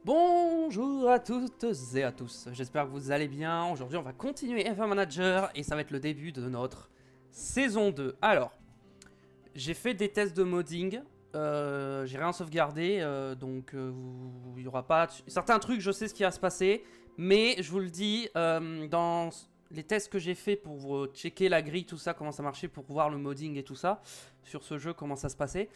Bonjour à toutes et à tous, j'espère que vous allez bien. Aujourd'hui on va continuer F1 Manager et ça va être le début de notre saison 2. Alors, j'ai fait des tests de modding, j'ai rien sauvegardé, donc il n'y aura pas... Certains trucs je sais ce qui va se passer, mais je vous le dis, dans les tests que j'ai fait pour checker la grille, tout ça, comment ça marchait, pour voir le modding et tout ça, sur ce jeu, comment ça se passait.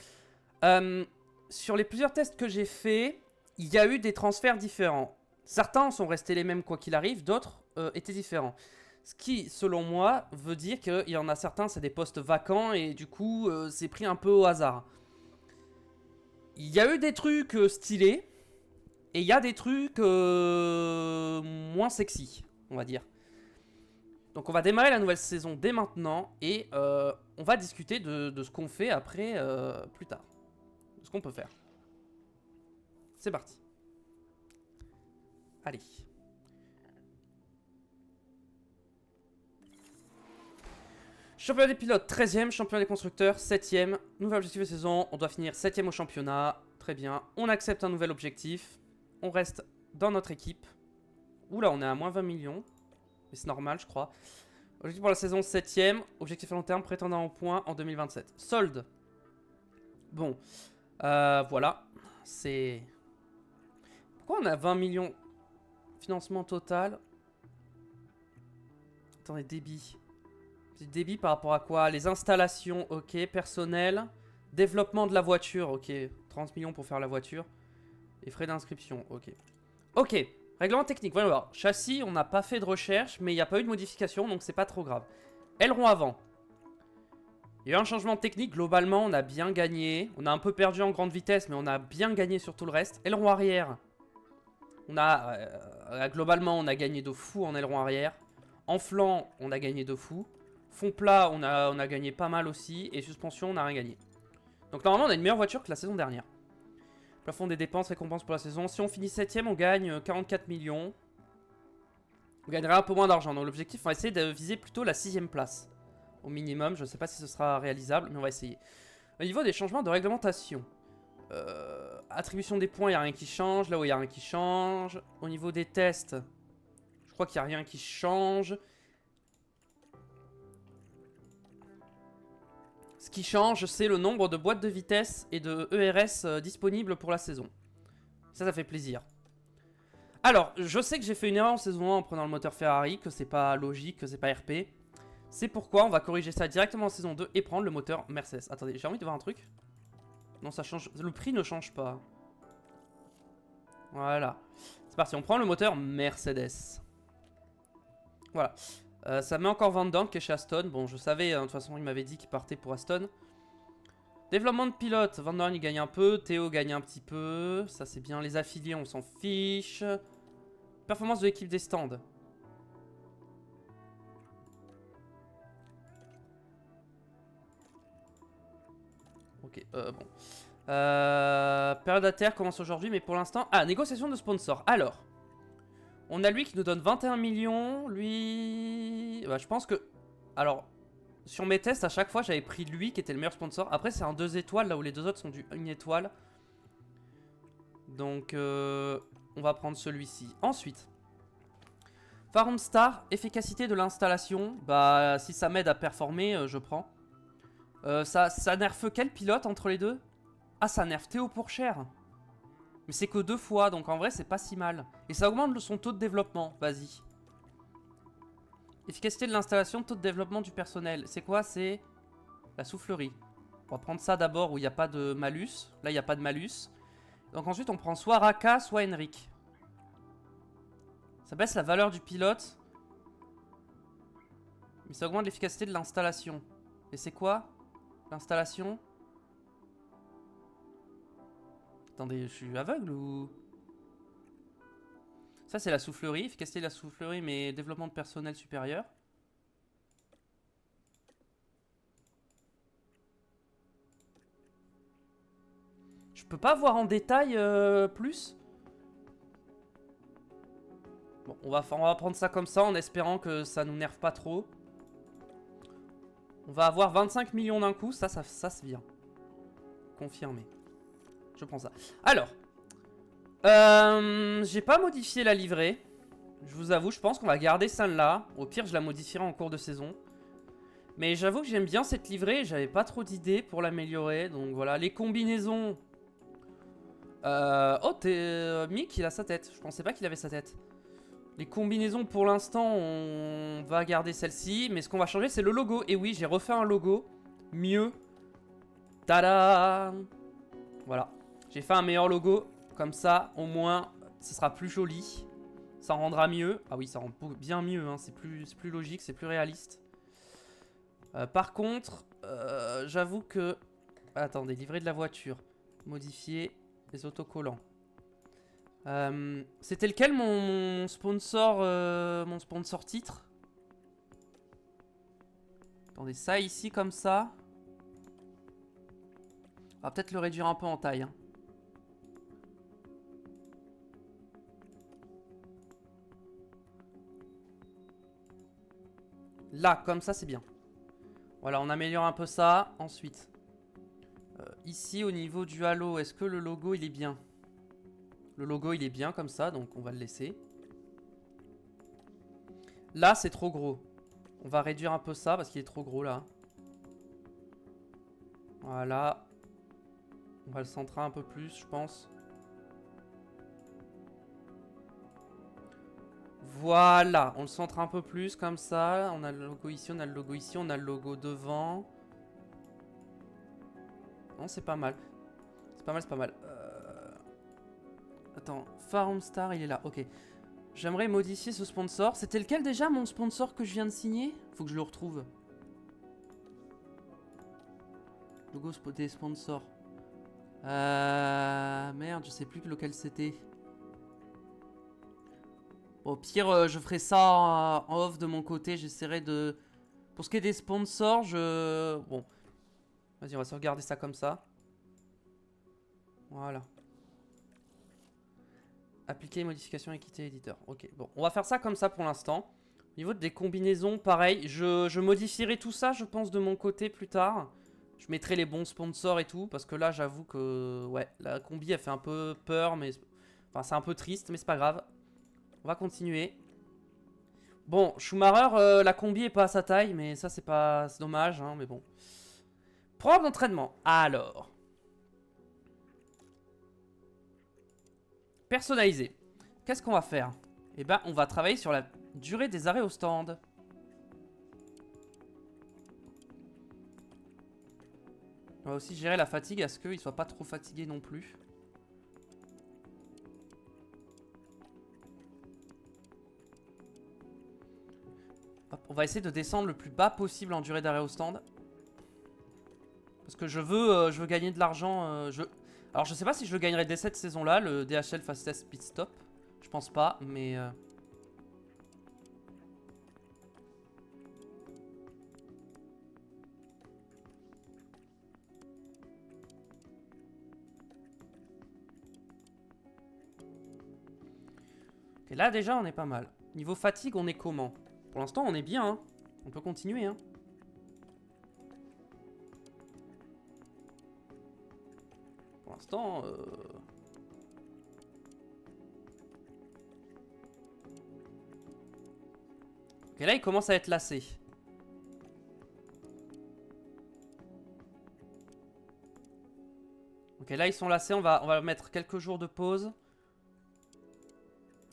Sur les plusieurs tests que j'ai fait, il y a eu des transferts différents. Certains sont restés les mêmes quoi qu'il arrive, d'autres étaient différents. Ce qui, selon moi, veut dire qu'il y en a certains, c'est des postes vacants et du coup, c'est pris un peu au hasard. Il y a eu des trucs stylés et il y a des trucs moins sexy, on va dire. Donc on va démarrer la nouvelle saison dès maintenant et on va discuter de ce qu'on fait après plus tard. De ce qu'on peut faire. C'est parti. Allez. Championnat des pilotes, 13ème. Championnat des constructeurs, 7ème. Nouvel objectif de saison, on doit finir 7ème au championnat. Très bien. On accepte un nouvel objectif. On reste dans notre équipe. Oula, on est à moins 20 millions. Mais c'est normal, je crois. Objectif pour la saison, 7ème. Objectif à long terme, prétendant au point en 2027. Solde. Bon. Voilà. C'est... Pourquoi on a 20 millions? Financement total. Attendez, débit. Débit par rapport à quoi? Les installations, ok. Personnel. Développement de la voiture, ok. 30 millions pour faire la voiture. Et frais d'inscription, ok. Ok. Règlement technique, voyons voir. Châssis, on n'a pas fait de recherche, mais il n'y a pas eu de modification, donc c'est pas trop grave. Aileron avant. Il y a eu un changement technique, globalement, on a bien gagné. On a un peu perdu en grande vitesse, mais on a bien gagné sur tout le reste. Aileron arrière. On a, globalement, on a gagné de fou en aileron arrière. En flanc, on a gagné de fou. Fond plat, on a gagné pas mal aussi. Et suspension, on n'a rien gagné. Donc normalement, on a une meilleure voiture que la saison dernière. Plafond des dépenses, récompense pour la saison. Si on finit 7ème, on gagne 44 millions. On gagnerait un peu moins d'argent. Donc l'objectif, on va essayer de viser plutôt la 6ème place. Au minimum, je ne sais pas si ce sera réalisable, mais on va essayer. Au niveau des changements de réglementation. Attribution des points, il n'y a rien qui change. Là où il n'y a rien qui change. Au niveau des tests, je crois qu'il n'y a rien qui change. Ce qui change, c'est le nombre de boîtes de vitesse et de ERS disponibles pour la saison. Ça fait plaisir. Alors, je sais que j'ai fait une erreur en saison 1 en prenant le moteur Ferrari, que c'est pas logique, que c'est pas RP. C'est pourquoi on va corriger ça directement en saison 2 et prendre le moteur Mercedes. Attendez, j'ai envie de voir un truc. Non, ça change. Le prix ne change pas. Voilà. C'est parti, on prend le moteur Mercedes. Voilà. Ça met encore Van Dorn qui est chez Aston. Bon, je savais, hein, de toute façon, il m'avait dit qu'il partait pour Aston. Développement de pilote. Van Dorn, il gagne un peu. Théo gagne un petit peu. Ça, c'est bien. Les affiliés, on s'en fiche. Performance de l'équipe des stands. Ok, bon. Période à terre commence aujourd'hui, mais pour l'instant... Ah, négociation de sponsor. Alors, on a lui qui nous donne 21 millions. Lui... Bah, je pense que... Alors, sur mes tests, à chaque fois, j'avais pris lui qui était le meilleur sponsor. Après, c'est un 2 étoiles, là où les deux autres sont du 1 étoile. Donc, on va prendre celui-ci. Ensuite, Farm Star, efficacité de l'installation. Bah, si ça m'aide à performer, je prends. Ça nerfe quel pilote entre les deux? Ah, ça nerfe Théo Pourchère. Mais c'est que 2 fois, donc en vrai, c'est pas si mal. Et ça augmente son taux de développement. Vas-y. Efficacité de l'installation, taux de développement du personnel. C'est quoi? C'est la soufflerie. On va prendre ça d'abord où il n'y a pas de malus. Là, il n'y a pas de malus. Donc ensuite, on prend soit Raka, soit Henrik. Ça baisse la valeur du pilote. Mais ça augmente l'efficacité de l'installation. Et c'est quoi l'installation? Attendez, je suis aveugle ou... Ça, c'est la soufflerie. Efficacité de la soufflerie, mais développement de personnel supérieur. Je peux pas voir en détail plus? Bon, on va prendre ça comme ça en espérant que ça nous nerve pas trop. On va avoir 25 millions d'un coup. Ça se vient. Confirmé. Je prends ça. Alors, J'ai pas modifié la livrée. Je vous avoue, je pense qu'on va garder celle-là. Au pire, je la modifierai en cours de saison. Mais j'avoue que j'aime bien cette livrée. J'avais pas trop d'idées pour l'améliorer. Donc voilà, les combinaisons. Oh, Mick, il a sa tête. Je pensais pas qu'il avait sa tête. Les combinaisons, pour l'instant, on va garder celle-ci. Mais ce qu'on va changer, c'est le logo. Et oui, j'ai refait un logo. Mieux. Tada! Voilà. J'ai fait un meilleur logo. Comme ça, au moins, ce sera plus joli. Ça rendra mieux. Ah oui, ça rend bien mieux. Hein. C'est plus logique, c'est plus réaliste. Par contre, j'avoue que... Attendez, livret de la voiture. Modifier les autocollants. C'était lequel mon sponsor titre? Attendez, ça ici comme ça. On va peut-être le réduire un peu en taille. Hein. Là, comme ça, c'est bien. Voilà, on améliore un peu ça. Ensuite, ici, au niveau du halo, est-ce que le logo, il est bien? Le logo, il est bien comme ça, donc on va le laisser. Là, c'est trop gros. On va réduire un peu ça, parce qu'il est trop gros, là. Voilà. On va le centrer un peu plus, je pense. Voilà, on le centre un peu plus comme ça. On a le logo ici, on a le logo ici, on a le logo devant. Non, c'est pas mal. C'est pas mal, c'est pas mal. Attends, Farm Star, il est là. Ok. J'aimerais modifier ce sponsor. C'était lequel déjà, mon sponsor que je viens de signer? Faut que je le retrouve. Logo des sponsors. Merde, je sais plus lequel c'était. Bon, au pire, je ferai ça en off de mon côté. J'essaierai de... Pour ce qui est des sponsors, je... Bon. Vas-y, on va se regarder ça comme ça. Voilà. Appliquer modification équité éditeur. Ok, bon. On va faire ça comme ça pour l'instant. Au niveau des combinaisons, pareil. Je modifierai tout ça, je pense, de mon côté plus tard. Je mettrai les bons sponsors et tout. Parce que là, j'avoue que... Ouais, la combi, elle fait un peu peur, mais... Enfin, c'est un peu triste, mais c'est pas grave. On va continuer. Bon, Schumacher, la combi est pas à sa taille, mais ça, c'est pas... C'est dommage, hein, mais bon. Programme d'entraînement. Alors. Personnalisé. Qu'est-ce qu'on va faire? Eh ben, on va travailler sur la durée des arrêts au stand. On va aussi gérer la fatigue, à ce qu'il soit pas trop fatigué non plus. Hop, on va essayer de descendre le plus bas possible en durée d'arrêt au stand. Parce que je veux gagner de l'argent. Alors, je sais pas si je le gagnerai dès cette saison-là, le DHL Fastest Pit Stop. Je pense pas, mais... Et là, déjà, on est pas mal. Niveau fatigue, on est comment? Pour l'instant, on est bien, hein. On peut continuer, hein. Pour l'instant... Ok, là, il commence à être lassé. Ok, là, ils sont lassés. On va mettre quelques jours de pause.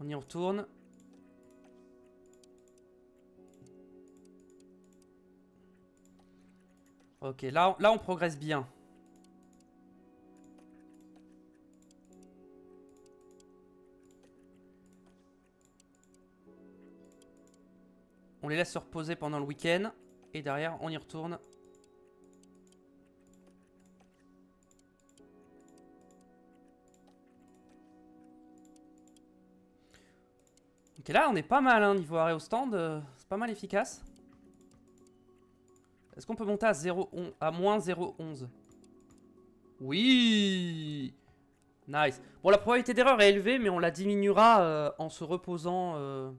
On y retourne. Ok, là on progresse bien. On les laisse se reposer pendant le week-end. Et derrière, on y retourne. Ok, là, on est pas mal, hein, niveau arrêt au stand. C'est pas mal efficace. Est-ce qu'on peut monter à, à moins 0,11? Oui! Nice. Bon, la probabilité d'erreur est élevée, mais on la diminuera en se reposant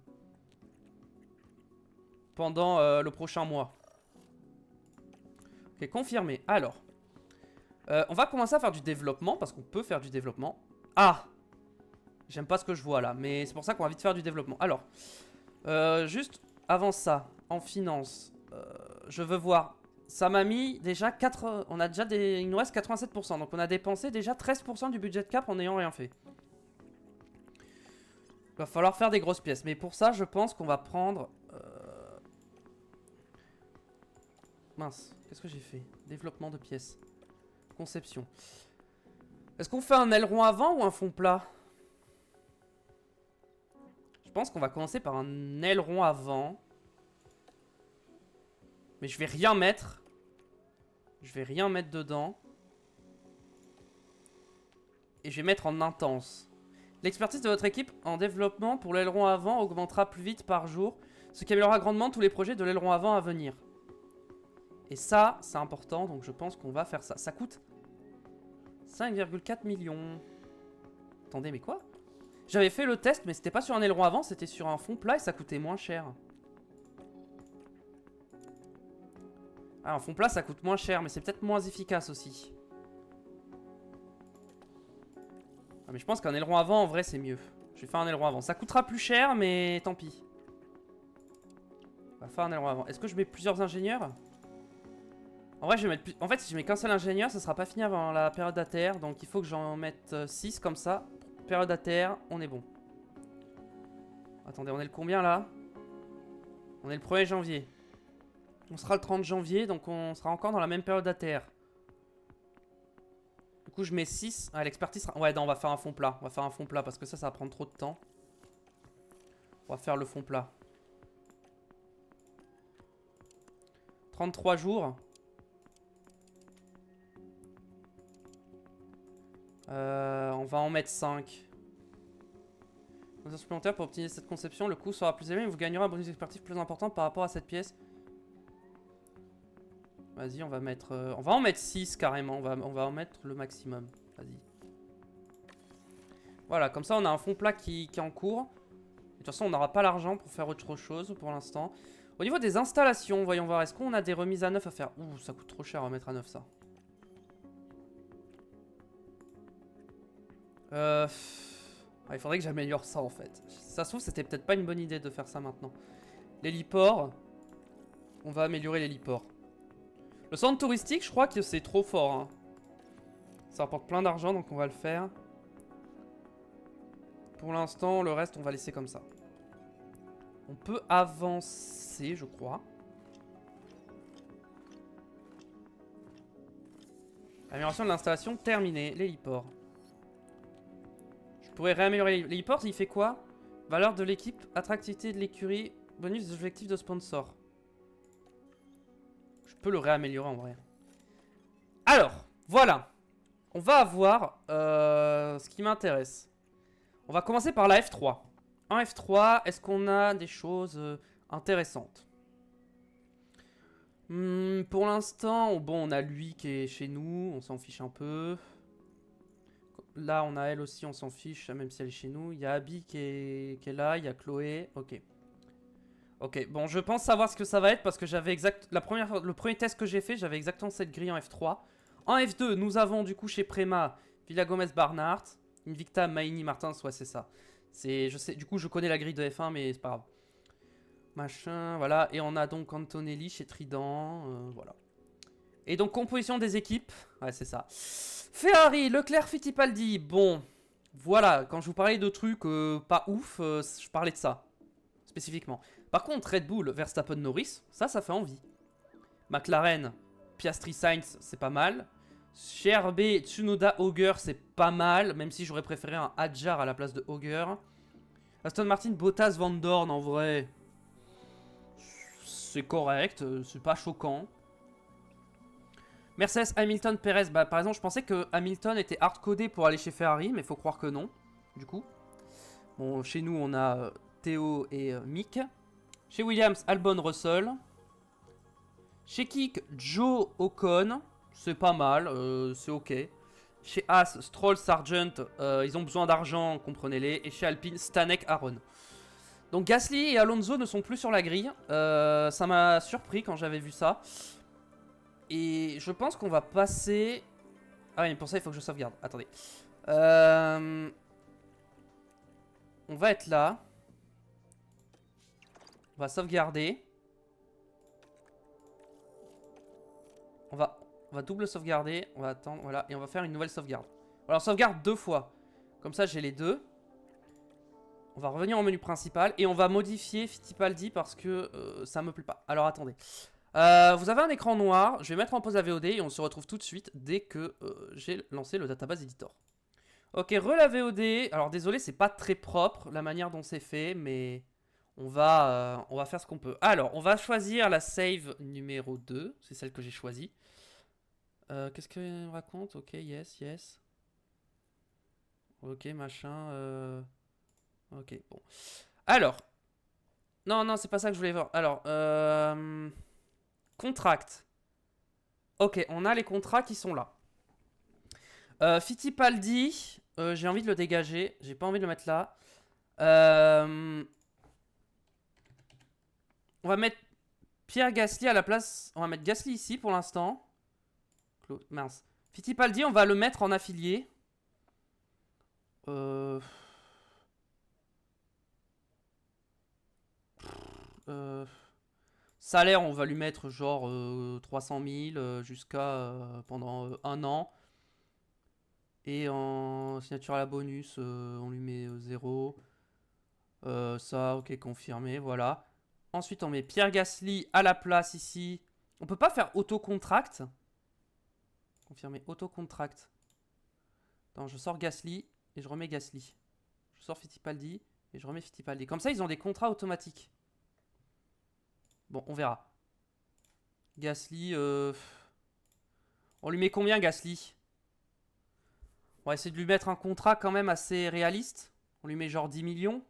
pendant le prochain mois. Ok, confirmé. Alors, on va commencer à faire du développement, parce qu'on peut faire du développement. Ah! J'aime pas ce que je vois là, mais c'est pour ça qu'on va vite faire du développement. Alors, juste avant ça, en finance, je veux voir. Ça m'a mis déjà 4... On a déjà des... Il nous reste 87%, donc on a dépensé déjà 13% du budget de cap en n'ayant rien fait. Va falloir faire des grosses pièces, mais pour ça, je pense qu'on va prendre... Mince, qu'est-ce que j'ai fait? Développement de pièces. Conception. Est-ce qu'on fait un aileron avant ou un fond plat? Je pense qu'on va commencer par un aileron avant. Mais je vais rien mettre. Je vais rien mettre dedans. Et je vais mettre en intense. L'expertise de votre équipe en développement pour l'aileron avant augmentera plus vite par jour, ce qui améliorera grandement tous les projets de l'aileron avant à venir. Et ça, c'est important, donc je pense qu'on va faire ça. Ça coûte 5,4 millions. Attendez, mais quoi? J'avais fait le test, mais c'était pas sur un aileron avant, c'était sur un fond plat et ça coûtait moins cher. Ah, un fond plat, ça coûte moins cher, mais c'est peut-être moins efficace aussi. Ah, mais je pense qu'un aileron avant, en vrai, c'est mieux. Je vais faire un aileron avant. Ça coûtera plus cher, mais tant pis. On va faire un aileron avant. Est-ce que je mets plusieurs ingénieurs? En vrai, je vais mettre... En fait, si je mets qu'un seul ingénieur, ça sera pas fini avant la période à terre. Donc, il faut que j'en mette 6 comme ça. Période à terre, on est bon. Attendez, on est le combien là? On est le 1er janvier. On sera le 30 janvier, donc on sera encore dans la même période à terre. Du coup, je mets 6. Ah, l'expertise sera... Ouais, non, on va faire un fond plat. On va faire un fond plat parce que ça va prendre trop de temps. On va faire le fond plat. 33 jours. On va en mettre 5. Dans un supplémentaire pour optimiser cette conception, le coût sera plus élevé, mais vous gagnerez un bonus d'expertise plus important par rapport à cette pièce. Vas-y, on va mettre... on va en mettre 6 carrément, on va en mettre le maximum. Vas-y. Voilà, comme ça on a un fond plat qui est en cours. De toute façon, on n'aura pas l'argent pour faire autre chose pour l'instant. Au niveau des installations, voyons voir, est-ce qu'on a des remises à neuf à faire? Ouh, ça coûte trop cher à mettre à neuf ça. Il faudrait que j'améliore ça en fait. Ça se trouve, c'était peut-être pas une bonne idée de faire ça maintenant. L'héliport. On va améliorer l'héliport. Le centre touristique, je crois que c'est trop fort. Hein. Ça rapporte plein d'argent, donc on va le faire. Pour l'instant, le reste, on va laisser comme ça. On peut avancer, je crois. Amélioration de l'installation terminée. L'héliport. Je pourrais réaméliorer l'héliport. Il fait quoi? Valeur de l'équipe, attractivité de l'écurie, bonus des objectifs de sponsor. Je peux le réaméliorer en vrai. Alors, voilà. On va avoir ce qui m'intéresse. On va commencer par la F3. En F3, est-ce qu'on a des choses intéressantes? Pour l'instant, bon, on a lui qui est chez nous, on s'en fiche un peu. Là, on a elle aussi, on s'en fiche, même si elle est chez nous. Il y a Abby qui est là, il y a Chloé, ok. Ok, bon, je pense savoir ce que ça va être parce que j'avais le premier test que j'ai fait, j'avais exactement cette grille en F3. En F2, nous avons du coup chez Prema, Villa Gomez Barnard, Invicta, Maini, Martins, ouais, c'est ça. Je sais, du coup, je connais la grille de F1, mais c'est pas grave. Machin, voilà. Et on a donc Antonelli chez Trident, voilà. Et donc, composition des équipes, ouais, c'est ça. Ferrari, Leclerc, Fittipaldi, bon, voilà. Quand je vous parlais de trucs pas ouf, je parlais de ça, spécifiquement. Par contre, Red Bull, Verstappen, Norris, ça fait envie. McLaren, Piastri, Sainz, c'est pas mal. Chez RB, Tsunoda, Auger, c'est pas mal, même si j'aurais préféré un Hadjar à la place de Auger. Aston Martin, Bottas, Van Dorn, en vrai, c'est correct, c'est pas choquant. Mercedes, Hamilton, Perez, bah par exemple, je pensais que Hamilton était hardcodé pour aller chez Ferrari, mais faut croire que non, du coup. Bon, chez nous, on a Théo et Mick. Chez Williams, Albon, Russell. Chez Kik, Joe, Ocon. C'est pas mal, c'est ok. Chez Haas, Stroll, Sargent, ils ont besoin d'argent, comprenez-les. Et chez Alpine, Stanek, Aaron. Donc Gasly et Alonso ne sont plus sur la grille. Ça m'a surpris quand j'avais vu ça. Et je pense qu'on va passer... Ah oui, mais pour ça, il faut que je sauvegarde. Attendez. on va être là. On va sauvegarder. On va double sauvegarder. On va attendre, voilà. Et on va faire une nouvelle sauvegarde. Alors, sauvegarde 2 fois. Comme ça, j'ai les deux. On va revenir au menu principal. Et on va modifier Fittipaldi parce que ça me plaît pas. Alors, attendez. Vous avez un écran noir. Je vais mettre en pause la VOD et on se retrouve tout de suite dès que j'ai lancé le database editor. Ok, la VOD. Alors, désolé, c'est pas très propre la manière dont c'est fait, mais on va faire ce qu'on peut. Alors, on va choisir la save numéro 2. C'est celle que j'ai choisie. Qu'est-ce qu'elle raconte? Ok, yes, yes. Ok, machin. Ok, bon. Alors. Non, non, c'est pas ça que je voulais voir. Alors, contract. Ok, on a les contrats qui sont là. Fittipaldi, j'ai envie de le dégager. J'ai pas envie de le mettre là. On va mettre Pierre Gasly à la place. On va mettre Gasly ici pour l'instant. Mince. Fittipaldi, on va le mettre en affilié. Salaire, on va lui mettre genre 300 000 jusqu'à pendant 1 an. Et en signature à la bonus, on lui met 0. Ça, ok, confirmé, voilà. Ensuite, on met Pierre Gasly à la place ici. On peut pas faire auto-contract. Confirmé, auto-contract. Attends, je sors Gasly et je remets Gasly. Je sors Fittipaldi et je remets Fittipaldi. Comme ça, ils ont des contrats automatiques. Bon, on verra. Gasly, on lui met combien, Gasly? On va essayer de lui mettre un contrat quand même assez réaliste. On lui met genre 10 millions.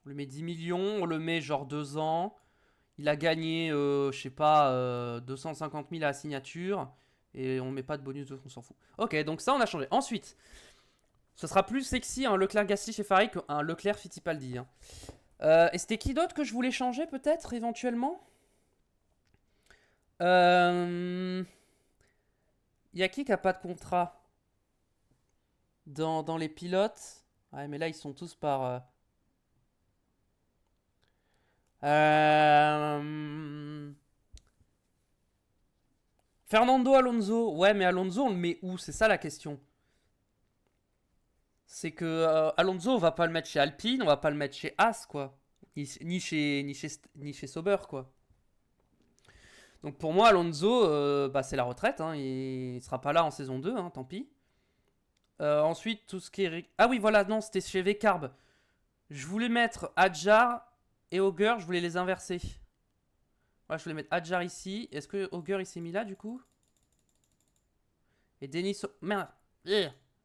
On lui met 10 millions, on le met genre 2 ans. Il a gagné, je sais pas, 250 000 à la signature. Et on met pas de bonus, on s'en fout. Ok, donc ça, on a changé. Ensuite, ce sera plus sexy un Leclerc-Gasly chez Ferrari qu'un Leclerc-Fittipaldi. Hein. Et c'était qui d'autre que je voulais changer, peut-être, éventuellement? Il y a qui n'a pas de contrat dans les pilotes? Ouais, mais là, ils sont tous par... Fernando Alonso. Ouais, mais Alonso, on le met où? C'est ça la question. C'est que Alonso, on va pas le mettre chez Alpine, on va pas le mettre chez As, quoi. Ni chez Sauber, quoi. Donc pour moi, Alonso, bah, c'est la retraite. Hein. Il sera pas là en saison 2, hein, tant pis. Ensuite, tout ce qui est... Ah oui, voilà, non, c'était chez V-Carb. Je voulais mettre Adjar et Auger, je voulais les inverser. Voilà, je voulais mettre Adjar ici. Est-ce que Auger, il s'est mis là, du coup? Et Denis... Merde.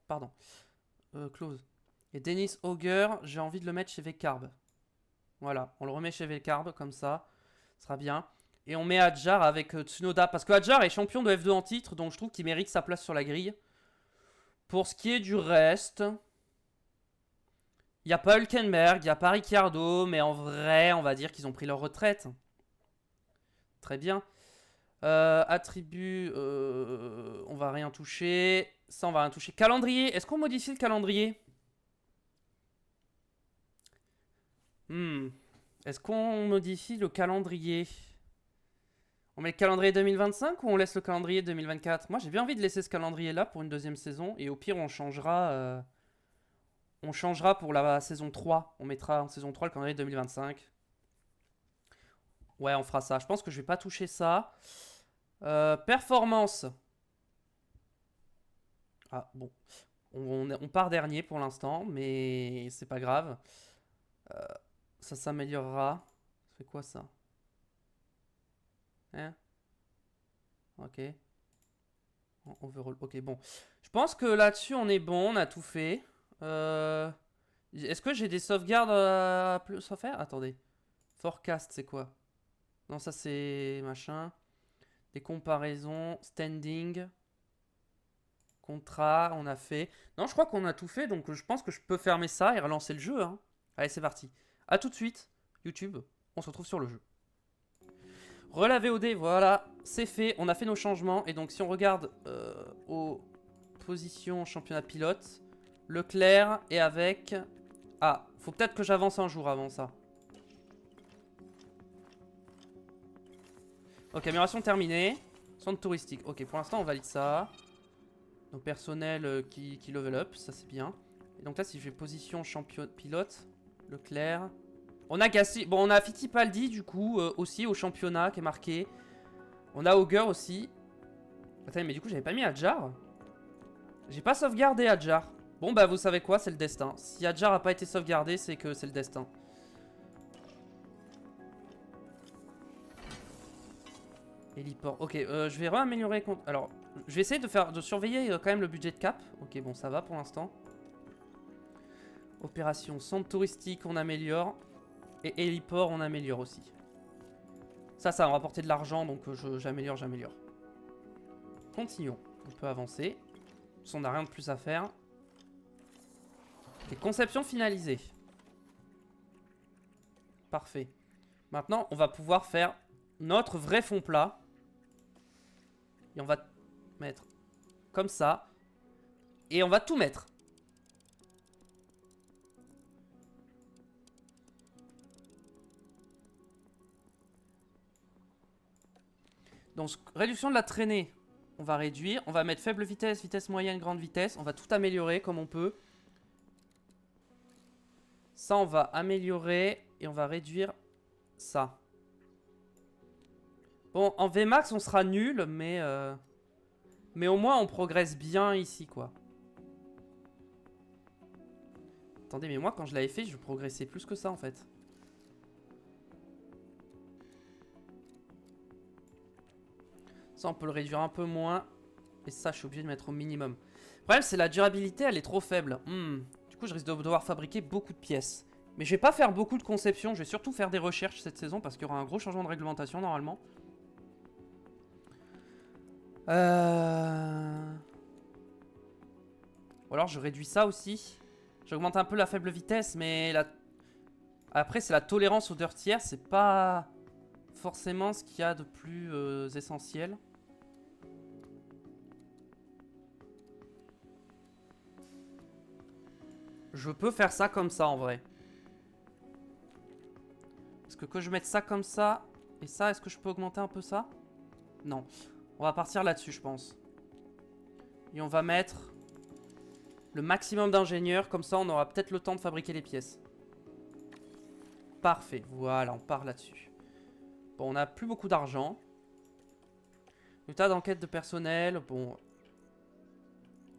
Pardon. Close. Et Denis Auger, j'ai envie de le mettre chez V-Carb. Voilà, on le remet chez V-Carb, comme ça. Ce sera bien. Et on met Adjar avec Tsunoda. Parce que Adjar est champion de F2 en titre, donc je trouve qu'il mérite sa place sur la grille. Pour ce qui est du reste... Il n'y a pas Hülkenberg, il n'y a pas Ricciardo, mais en vrai, on va dire qu'ils ont pris leur retraite. Très bien. Attributs, on va rien toucher. Ça, on va rien toucher. Calendrier, est-ce qu'on modifie le calendrier? Est-ce qu'on modifie le calendrier? On met le calendrier 2025 ou on laisse le calendrier 2024? Moi, j'ai bien envie de laisser ce calendrier-là pour une deuxième saison. Et au pire, on changera pour la saison 3. On mettra en saison 3 le calendrier 2025. Ouais, on fera ça. Je pense que je vais pas toucher ça. Performance. Ah, bon. On part dernier pour l'instant, mais c'est pas grave. Ça s'améliorera. Ça fait quoi ça? Hein? Ok. Overall. Ok, bon. Je pense que là-dessus, on est bon. On a tout fait. Est-ce que j'ai des sauvegardes à plus à faire? Attendez. Forecast, c'est quoi? Non, ça c'est machin. Des comparaisons. Standing. Contrat, on a fait. Non, je crois qu'on a tout fait, donc je pense que je peux fermer ça et relancer le jeu. Hein. Allez, c'est parti. A tout de suite, YouTube. On se retrouve sur le jeu. Rela VOD, voilà, c'est fait. On a fait nos changements. Et donc, si on regarde aux positions championnat pilote, Leclerc et avec... Ah, faut peut-être que j'avance un jour avant ça. Ok, amélioration terminée. Centre touristique. Ok, pour l'instant, on valide ça. Donc, personnel qui level up, ça c'est bien. Et donc là, si je fais position champion pilote, Leclerc. On a Gasly. Bon, on a Fittipaldi, du coup, aussi au championnat qui est marqué. On a Auger aussi. Attends, mais du coup, j'avais pas mis Adjar. J'ai pas sauvegardé Adjar. Bon, bah, vous savez quoi, c'est le destin. Si Adjar a pas été sauvegardé, c'est que c'est le destin. Héliport. Ok, je vais réaméliorer. Alors, je vais essayer de surveiller quand même le budget de cap. Ok, bon, ça va pour l'instant. Opération centre touristique, on améliore. Et héliport, on améliore aussi. Ça va me rapporter de l'argent, donc j'améliore. Continuons. On peut avancer. On n'a rien de plus à faire. Ok, conception finalisée. Parfait. Maintenant, on va pouvoir faire notre vrai fond plat. Et on va mettre comme ça. Et on va tout mettre. Donc, réduction de la traînée. On va réduire. On va mettre faible vitesse, vitesse moyenne, grande vitesse. On va tout améliorer comme on peut. Ça, on va améliorer. Et on va réduire ça. Bon, en Vmax, on sera nul, mais au moins, on progresse bien ici, quoi. Attendez, mais moi, quand je l'avais fait, je progressais plus que ça, en fait. Ça, on peut le réduire un peu moins. Et ça, je suis obligé de mettre au minimum. Le problème, c'est la durabilité, elle est trop faible. Du coup, je risque de devoir fabriquer beaucoup de pièces. Mais je vais pas faire beaucoup de conception. Je vais surtout faire des recherches cette saison parce qu'il y aura un gros changement de réglementation, normalement. Ou alors, je réduis ça aussi. J'augmente un peu la faible vitesse, mais après, c'est la tolérance aux dirtières. C'est pas forcément ce qu'il y a de plus essentiel. Je peux faire ça comme ça, en vrai. Est-ce que je mette ça comme ça et ça, est-ce que je peux augmenter un peu ça? Non. On va partir là-dessus, je pense. Et on va mettre le maximum d'ingénieurs. Comme ça, on aura peut-être le temps de fabriquer les pièces. Parfait. Voilà, on part là-dessus. Bon, on n'a plus beaucoup d'argent. État d'enquête de personnel. Bon.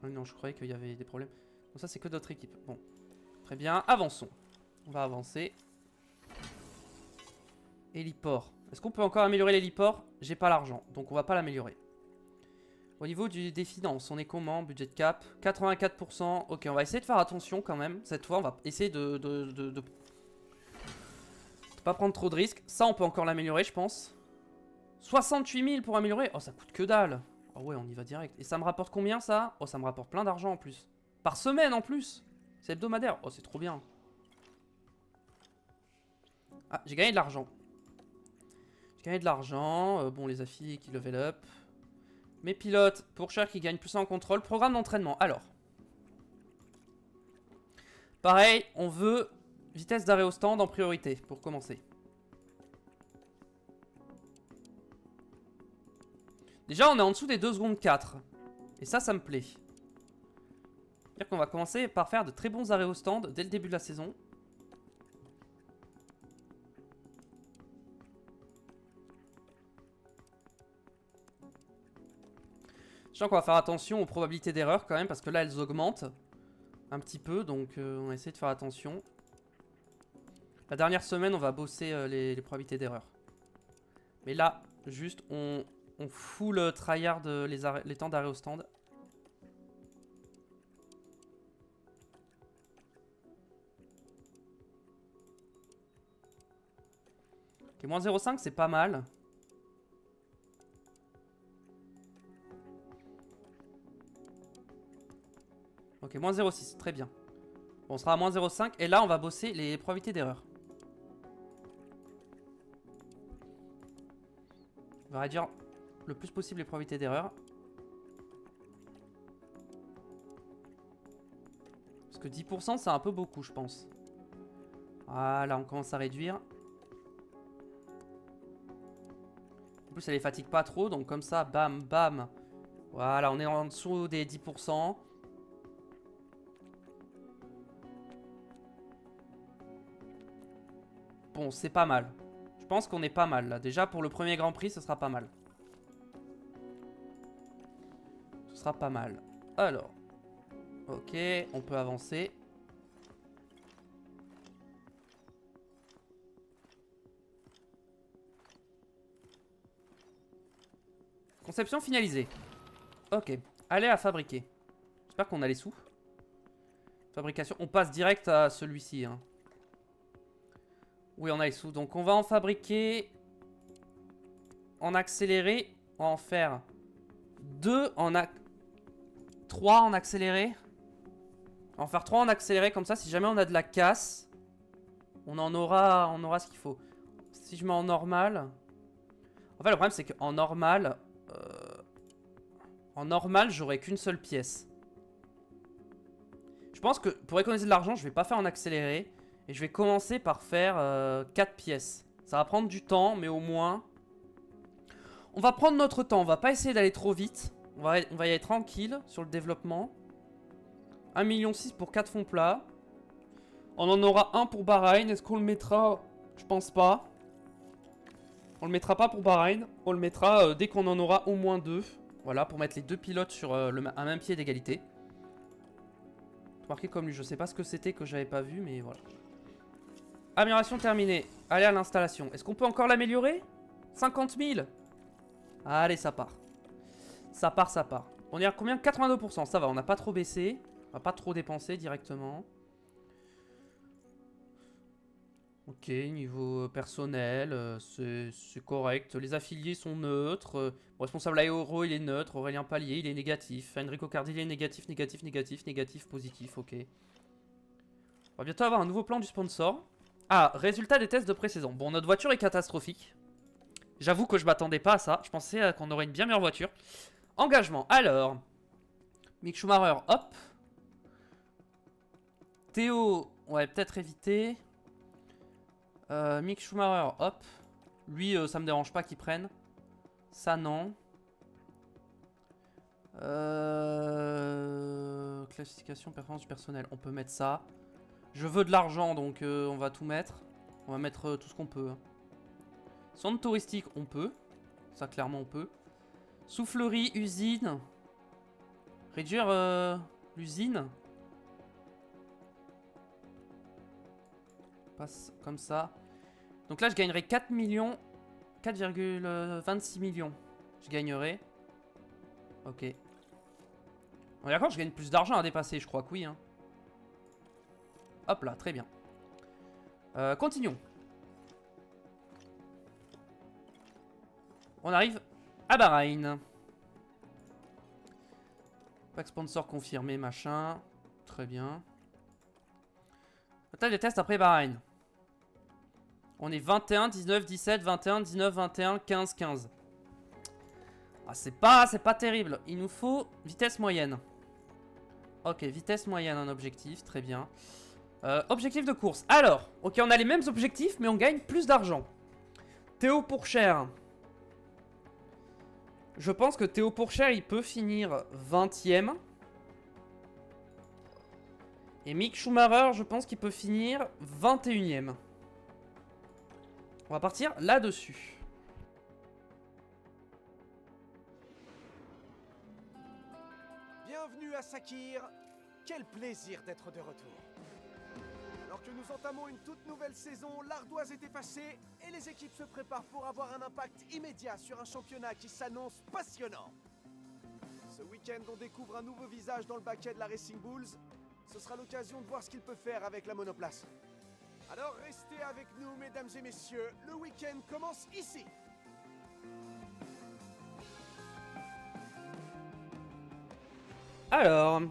Ah non, je croyais qu'il y avait des problèmes. Bon, ça, c'est que d'autres équipes. Bon. Très bien. Avançons. On va avancer. Héliport. Est-ce qu'on peut encore améliorer l'héliport? J'ai pas l'argent, donc on va pas l'améliorer. Au niveau des finances, on est comment? Budget de cap 84%. Ok, on va essayer de faire attention quand même. Cette fois, on va essayer de pas prendre trop de risques. Ça, on peut encore l'améliorer, je pense. 68 000 pour améliorer. Oh, ça coûte que dalle. Oh ouais, on y va direct. Et ça me rapporte combien, ça? Oh, ça me rapporte plein d'argent en plus. Par semaine en plus. C'est hebdomadaire. Oh, c'est trop bien. Ah, j'ai gagné de l'argent. J'ai gagné de l'argent. Bon, les affiliés qui level up. Mes pilotes, pour cher qui gagnent plus en contrôle. Programme d'entraînement. Alors. Pareil, on veut vitesse d'arrêt au stand en priorité pour commencer. Déjà, on est en dessous des 2 secondes 4. Et ça me plaît. C'est-à-dire qu'on va commencer par faire de très bons arrêts au stand dès le début de la saison. Sachant qu'on va faire attention aux probabilités d'erreur quand même, parce que là, elles augmentent un petit peu, donc on va essayer de faire attention. La dernière semaine, on va bosser les probabilités d'erreur. Mais là, juste, on full tryhard les temps d'arrêt au stand. Ok, moins 0,5, c'est pas mal. Ok, moins 0,6, très bien. Bon, on sera à moins 0,5, et là, on va bosser les probabilités d'erreur. On va réduire le plus possible les probabilités d'erreur. Parce que 10% c'est un peu beaucoup je pense. Voilà, on commence à réduire. En plus, ça les fatigue pas trop, donc comme ça, bam, bam. Voilà, on est en dessous des 10%. Bon, c'est pas mal. Je pense qu'on est pas mal, là. Déjà, pour le premier Grand Prix, ce sera pas mal. Ce sera pas mal. Alors. Ok, on peut avancer. Conception finalisée. Ok. Allez à fabriquer. J'espère qu'on a les sous. Fabrication. On passe direct à celui-ci. Hein. Oui, on a les sous. Donc, on va en fabriquer. En accéléré. On va en faire 2 en 3 en accéléré. On va en faire 3 en accéléré. Comme ça, si jamais on a de la casse, on aura ce qu'il faut. Si je mets en normal. En fait, le problème, c'est qu'en normal. En normal, j'aurai qu'une seule pièce. Je pense que pour économiser de l'argent, je vais pas faire en accéléré. Et je vais commencer par faire 4 pièces. Ça va prendre du temps, mais au moins... On va prendre notre temps. On va pas essayer d'aller trop vite. On va y aller tranquille sur le développement. 1,6 million pour 4 fonds plats. On en aura un pour Bahreïn. Est-ce qu'on le mettra? Je pense pas. On le mettra pas pour Bahreïn. On le mettra dès qu'on en aura au moins 2. Voilà, pour mettre les 2 pilotes sur un même pied d'égalité. Marqué comme lui, je sais pas ce que c'était que j'avais pas vu, mais voilà. Amélioration terminée. Allez à l'installation. Est-ce qu'on peut encore l'améliorer? 50 000. Allez, ça part. Ça part, ça part. On est à combien? 82%. Ça va, on n'a pas trop baissé. On va pas trop dépenser directement. Ok, niveau personnel, c'est correct. Les affiliés sont neutres. Mon responsable aéro, il est neutre. Aurélien Pallier, il est négatif. Enrico Cardi, il est négatif, négatif, négatif, négatif, positif. Ok. On va bientôt avoir un nouveau plan du sponsor. Ah, résultat des tests de pré-saison. Bon, notre voiture est catastrophique. J'avoue que je m'attendais pas à ça. Je pensais qu'on aurait une bien meilleure voiture. Engagement. Alors. Mick Schumacher, hop. Théo, on va peut-être éviter. Mick Schumacher, hop. Lui, ça me dérange pas qu'il prenne. Ça, non. Classification, performance du personnel. On peut mettre ça. Je veux de l'argent, donc on va tout mettre. On va mettre tout ce qu'on peut. Centre touristique, on peut. Ça, clairement, on peut. Soufflerie, usine. Réduire l'usine. Passe comme ça. Donc là, je gagnerai 4 millions. 4,26 millions. Je gagnerai. Ok. On est d'accord, je gagne plus d'argent à dépasser, je crois que oui. Hein. Hop là, très bien. Continuons. On arrive à Bahreïn. Pack sponsor confirmé, machin. Très bien. Total des tests après Bahreïn. On est 21, 19, 17, 21, 19, 21, 15, 15. Ah, c'est pas terrible. Il nous faut vitesse moyenne. Ok, vitesse moyenne, un objectif. Très bien. Objectif de course. Alors, ok, on a les mêmes objectifs, mais on gagne plus d'argent. Théo Pourchère. Je pense que Théo Pourchère, il peut finir 20ème. Et Mick Schumacher, je pense qu'il peut finir 21ème. On va partir là-dessus. Bienvenue à Sakir. Quel plaisir d'être de retour. Alors que nous entamons une toute nouvelle saison, l'ardoise est effacée et les équipes se préparent pour avoir un impact immédiat sur un championnat qui s'annonce passionnant. Ce week-end, on découvre un nouveau visage dans le baquet de la Racing Bulls. Ce sera l'occasion de voir ce qu'il peut faire avec la monoplace. Alors restez avec nous, mesdames et messieurs. Le week-end commence ici. Alors,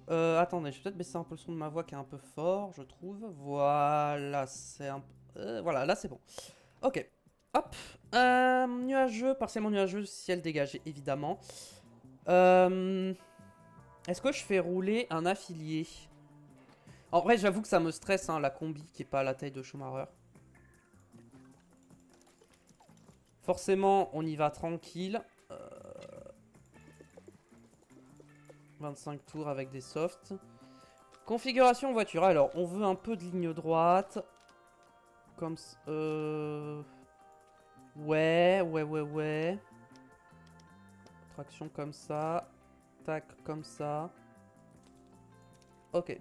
attendez, je vais peut-être baisser un peu le son de ma voix qui est un peu fort, je trouve. Voilà, c'est un peu... voilà, là c'est bon. Ok, hop. Nuageux, partiellement nuageux, ciel dégagé, évidemment. Est-ce que je fais rouler un affilié? En vrai, j'avoue que ça me stresse, hein, la combi qui est pas à la taille de Schumacher. Forcément, on y va tranquille. 25 tours avec des softs. Configuration voiture. Alors, on veut un peu de ligne droite. Comme... Ouais. Traction comme ça. Tac, comme ça. Ok.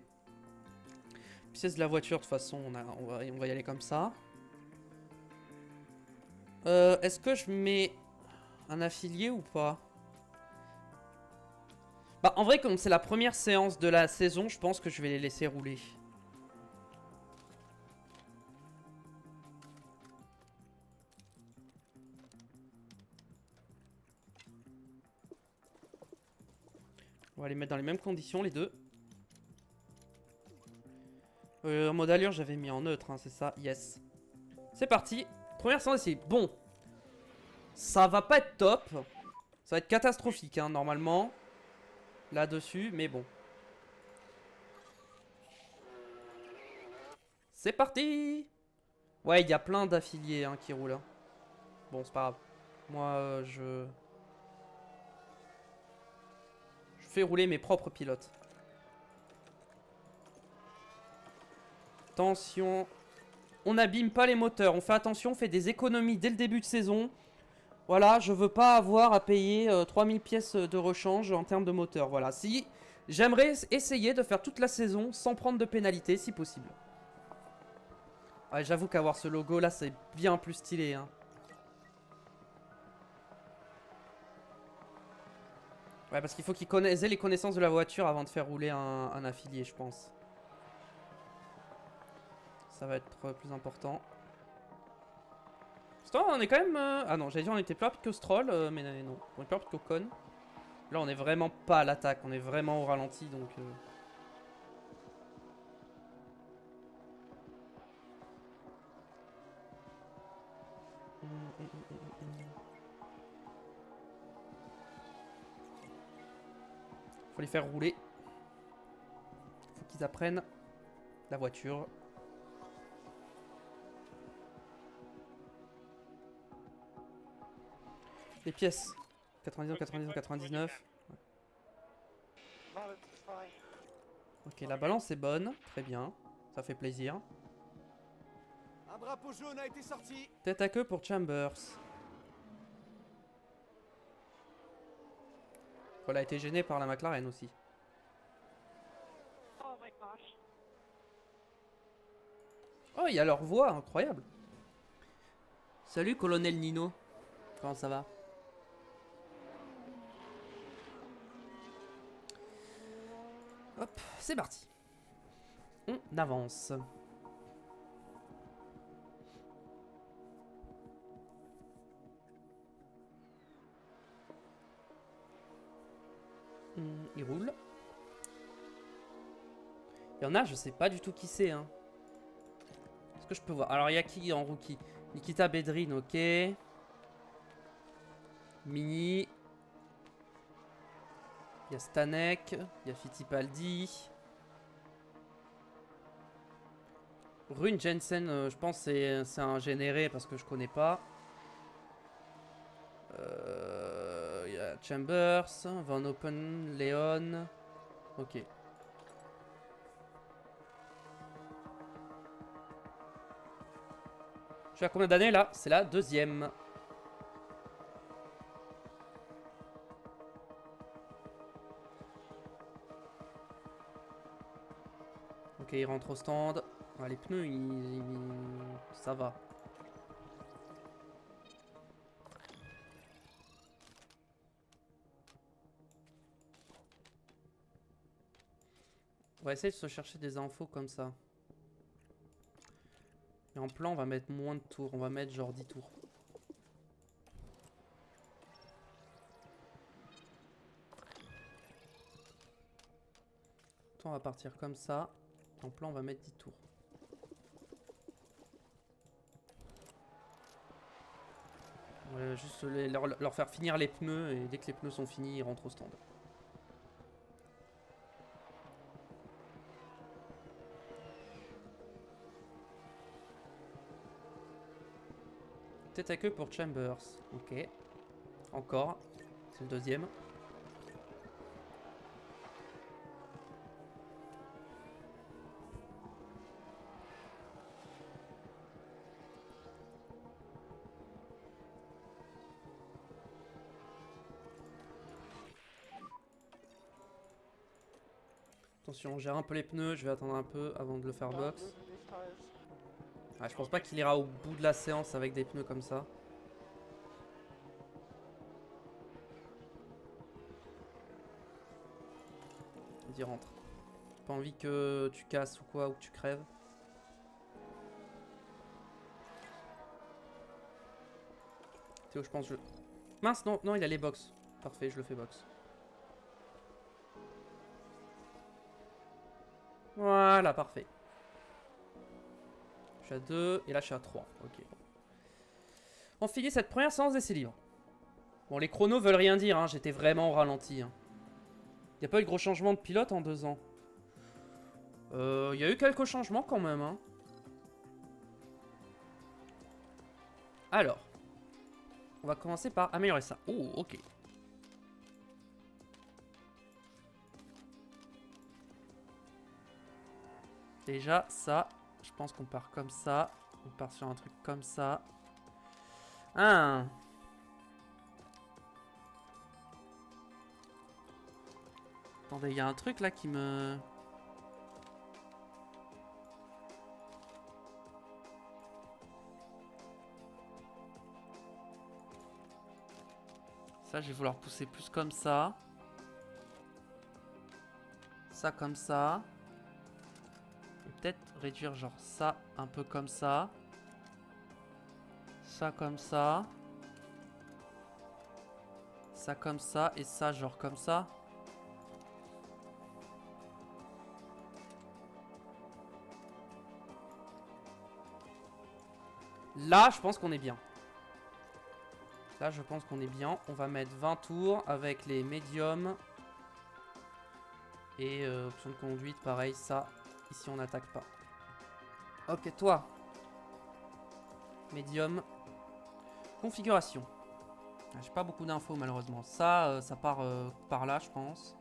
Pièce de la voiture, de toute façon, on va y aller comme ça. Est-ce que je mets un affilié ou pas? Bah, en vrai, comme c'est la première séance de la saison, je pense que je vais les laisser rouler. On va les mettre dans les mêmes conditions, les deux. En mode allure, j'avais mis en neutre, hein, c'est ça, yes. C'est parti. Première séance ici. Bon. Ça va pas être top. Ça va être catastrophique, hein, normalement. Là-dessus, mais bon. C'est parti. Ouais, il y a plein d'affiliés hein, qui roulent. Hein. Bon, c'est pas grave. Moi, je fais rouler mes propres pilotes. Attention. On n'abîme pas les moteurs. On fait attention, on fait des économies dès le début de saison. Voilà, je veux pas avoir à payer 3000 pièces de rechange en termes de moteur. Voilà, si j'aimerais essayer de faire toute la saison sans prendre de pénalité, si possible. Ouais, j'avoue qu'avoir ce logo là, c'est bien plus stylé. Hein. Ouais, parce qu'il faut qu'ils aient les connaissances de la voiture avant de faire rouler un affilié, je pense. Ça va être plus important. On est quand même... Ah non, j'allais dire on était plus rapide que Stroll, mais non. On est plus rapide qu'Ocon. Là, on est vraiment pas à l'attaque, on est vraiment au ralenti, donc... Faut les faire rouler. Faut qu'ils apprennent la voiture. Les pièces. 99, 99, 99. Ouais. Ok, la balance est bonne. Très bien. Ça fait plaisir. Un drapeau jaune a été sorti. Tête à queue pour Chambers. Elle a été gênée par la McLaren aussi. Oh, il y a leur voix, incroyable. Salut, colonel Nino. Comment ça va? Hop, c'est parti. On avance. Il roule. Il y en a, je sais pas du tout qui c'est. Hein. Est-ce que je peux voir? Alors, il y a qui en rookie? Nikita Bedrin, ok. Mini. Il y a Stanek. Il y a Fittipaldi. Rune Jensen, je pense que c'est un généré parce que je connais pas. Il y a Chambers, Van Open, Leon. Ok. Je suis à combien d'années là? C'est la deuxième. Ok, il rentre au stand. Ah, les pneus, ça va. On va essayer de se chercher des infos comme ça. Et en plan, on va mettre moins de tours. On va mettre genre 10 tours. On va partir comme ça. En plan, on va mettre 10 tours. On va juste leur faire finir les pneus. Et dès que les pneus sont finis, ils rentrent au stand. peut-être avec eux pour Chambers. Ok. Encore. C'est le deuxième. Attention, on gère un peu les pneus, je vais attendre un peu avant de le faire box. Ah, je pense pas qu'il ira au bout de la séance avec des pneus comme ça. Vas-y, rentre. Pas envie que tu casses ou quoi, ou que tu crèves. Théo, je pense que je... Mince, non, non, il a les box. Parfait, je le fais box. Voilà, parfait. Je suis à 2 et là je suis à 3. Ok. On finit cette première séance d'essai libre. Bon, les chronos veulent rien dire, hein. J'étais vraiment au ralenti. Hein. Y a pas eu de gros changements de pilote en 2 ans. Y a eu quelques changements quand même. Hein. Alors. On va commencer par améliorer ça. Oh, ok. Déjà, ça, je pense qu'on part comme ça. On part sur un truc comme ça. Ah. Attendez, il y a un truc là qui me... Ça, je vais vouloir pousser plus comme ça. Ça comme ça. Et peut-être réduire genre ça un peu comme ça. Ça comme ça. Ça comme ça. Et ça genre comme ça. Là, je pense qu'on est bien. Là, je pense qu'on est bien. On va mettre 20 tours avec les médiums. Et option de conduite, pareil, ça. Ici, on n'attaque pas. Ok, toi. Médium. Configuration. J'ai pas beaucoup d'infos, malheureusement. Ça, ça part par là, je pense.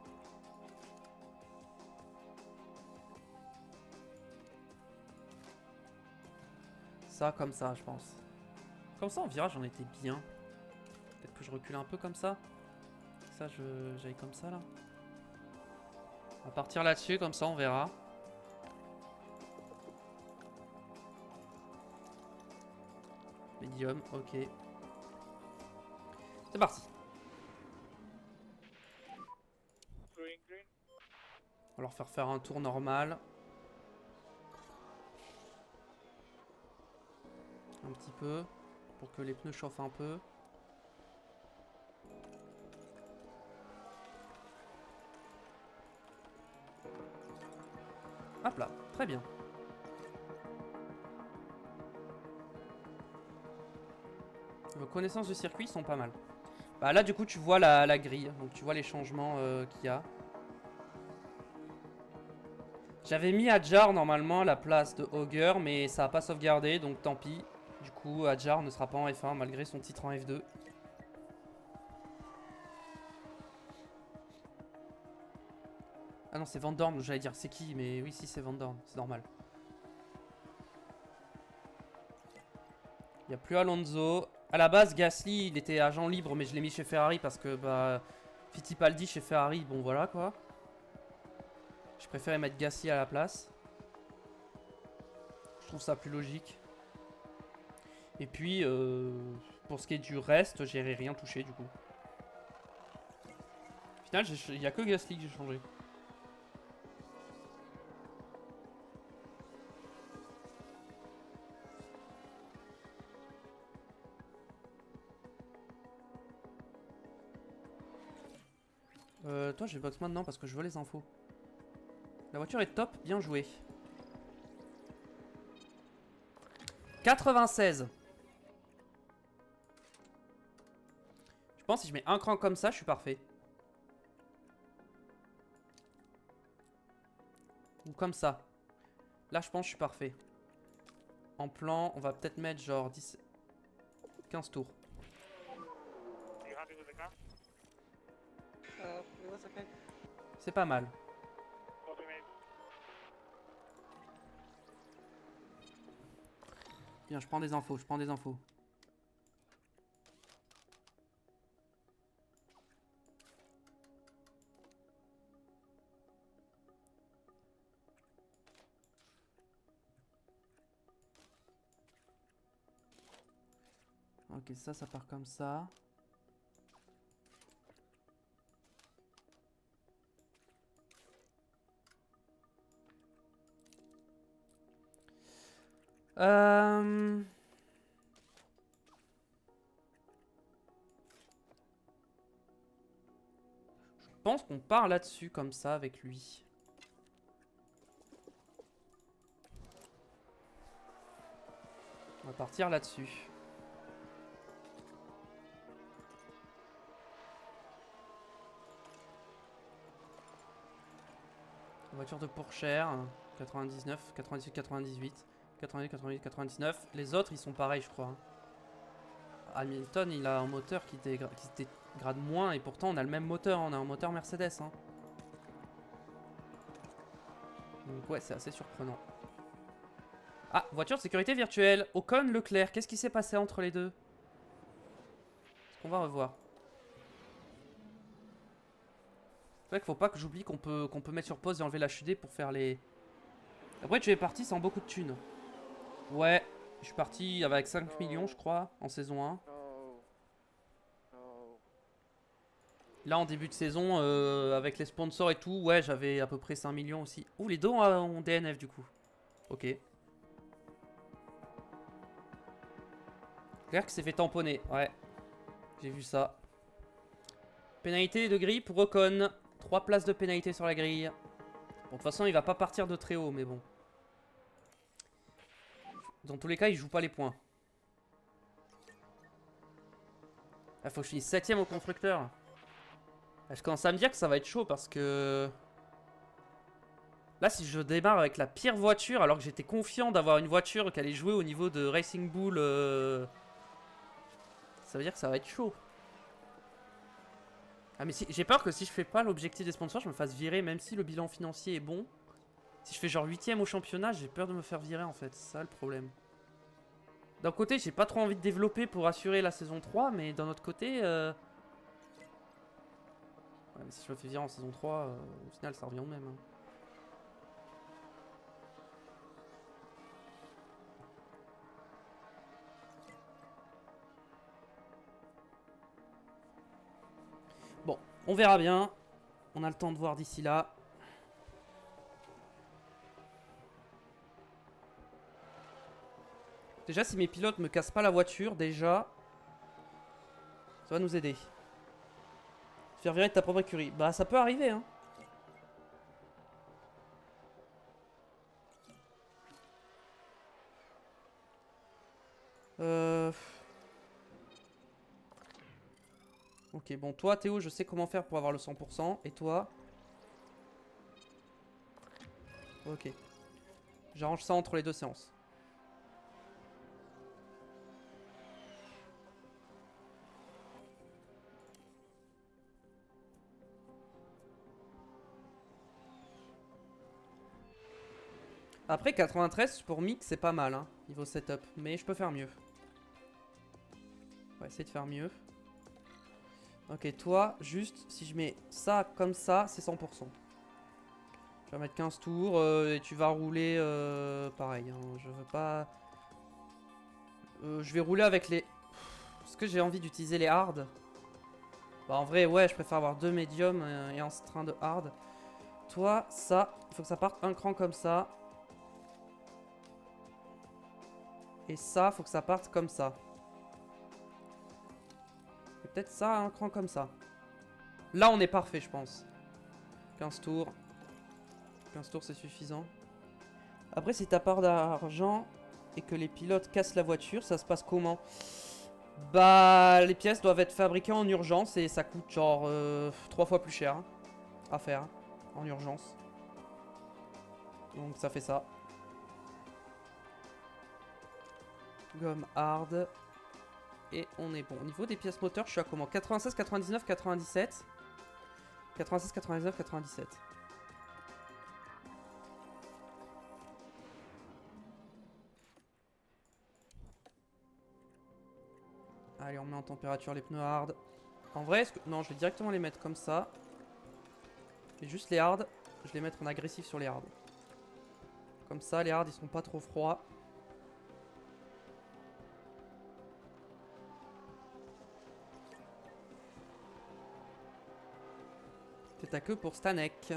Ça, comme ça, je pense. Comme ça, en virage, on était bien. Peut-être que je recule un peu comme ça. Ça, j'aille comme ça, là. On va partir là-dessus, comme ça, on verra. Medium, ok. C'est parti. On va leur faire un tour normal. Un petit peu. Pour que les pneus chauffent un peu. Hop là, très bien. Vos connaissances du circuit sont pas mal. Bah là du coup tu vois la grille, donc tu vois les changements qu'il y a. J'avais mis Adjar normalement à la place de Augur, mais ça n'a pas sauvegardé, donc tant pis. Du coup Adjar ne sera pas en F1 malgré son titre en F2. Ah non c'est Van Dorn, j'allais dire c'est qui, mais oui si c'est Van Dorn, c'est normal. Il n'y a plus Alonso. À la base, Gasly, il était agent libre, mais je l'ai mis chez Ferrari parce que bah, Fittipaldi chez Ferrari, bon voilà quoi. Je préférais mettre Gasly à la place. Je trouve ça plus logique. Et puis, pour ce qui est du reste, j'ai rien touché du coup. Au final, il n'y a que Gasly que j'ai changé. Toi, j'ai box maintenant parce que je veux les infos. La voiture est top, bien joué. 96. Je pense que si je mets un cran comme ça, je suis parfait. Ou comme ça. Là, je pense que je suis parfait. En plan, on va peut-être mettre genre 10... 15 tours. C'est pas mal. Bien, je prends des infos, Ok, ça part comme ça. Je pense qu'on part là-dessus comme ça avec lui. On va partir là-dessus. Voiture de Pourchère, 99, 98, 98, 88, 88, 99. Les autres, ils sont pareils, je crois. Hein. Hamilton, il a un moteur qui se dégrade moins et pourtant on a le même moteur. On a un moteur Mercedes. Hein. Donc ouais, c'est assez surprenant. Ah, voiture de sécurité virtuelle. Ocon, Leclerc. Qu'est-ce qui s'est passé entre les deux? Est-ce qu'on va revoir? C'est vrai qu'il faut pas que j'oublie qu'on peut mettre sur pause et enlever la HUD pour faire les... Après, tu es parti sans beaucoup de thunes. Ouais, je suis parti avec 5 millions, je crois, en saison 1. Là, en début de saison, avec les sponsors et tout, ouais, j'avais à peu près 5 millions aussi. Ouh, les deux ont DNF du coup. Ok. Claire qui s'est fait tamponner, ouais. J'ai vu ça. Pénalité de grille pour Ocon. 3 places de pénalité sur la grille. Bon, de toute façon, il va pas partir de très haut, mais bon. Dans tous les cas, il joue pas les points. Il faut que je finisse 7ème au constructeur. Je commence à me dire que ça va être chaud parce que... Là, si je démarre avec la pire voiture, alors que j'étais confiant d'avoir une voiture qui allait jouer au niveau de Racing Bull, ça veut dire que ça va être chaud. Ah mais si, j'ai peur que si je fais pas l'objectif des sponsors, je me fasse virer, même si le bilan financier est bon. Si je fais genre 8ème au championnat, j'ai peur de me faire virer en fait, c'est ça le problème. D'un côté, j'ai pas trop envie de développer pour assurer la saison 3, mais d'un autre côté... Ouais, mais si je me fais virer en saison 3, au final ça revient au même. Hein. Bon, on verra bien. On a le temps de voir d'ici là. Déjà, si mes pilotes me cassent pas la voiture, déjà, ça va nous aider. Faire virer de ta propre écurie. Bah, ça peut arriver, hein. Ok, bon, toi, Théo, je sais comment faire pour avoir le 100%. Et toi? Ok. J'arrange ça entre les deux séances. Après, 93 pour Mick, c'est pas mal, hein, niveau setup. Mais je peux faire mieux. On va essayer de faire mieux. Ok, toi, juste, si je mets ça comme ça, c'est 100%. Tu vas mettre 15 tours et tu vas rouler pareil. Hein, je veux pas... je vais rouler avec les... Est-ce que j'ai envie d'utiliser les hard? Bah en vrai, ouais, je préfère avoir 2 médiums et un train de hard. Toi, ça, il faut que ça parte un cran comme ça. Et ça, faut que ça parte comme ça. Et peut-être ça, un cran comme ça. Là, on est parfait, je pense. 15 tours. 15 tours, c'est suffisant. Après, si t'as part d'argent et que les pilotes cassent la voiture, ça se passe comment? Bah, les pièces doivent être fabriquées en urgence et ça coûte genre 3 fois plus cher à faire en urgence. Donc ça fait ça. Gomme hard. Et on est bon. Au niveau des pièces moteurs, je suis à comment? 96, 99, 97. 96, 99, 97. Allez, on met en température les pneus hard. En vrai, non, je vais directement les mettre comme ça. Et juste les hard, je vais les mettre en agressif sur les hard. Comme ça, les hard, ils seront pas trop froids. C'est à queue pour Stanek.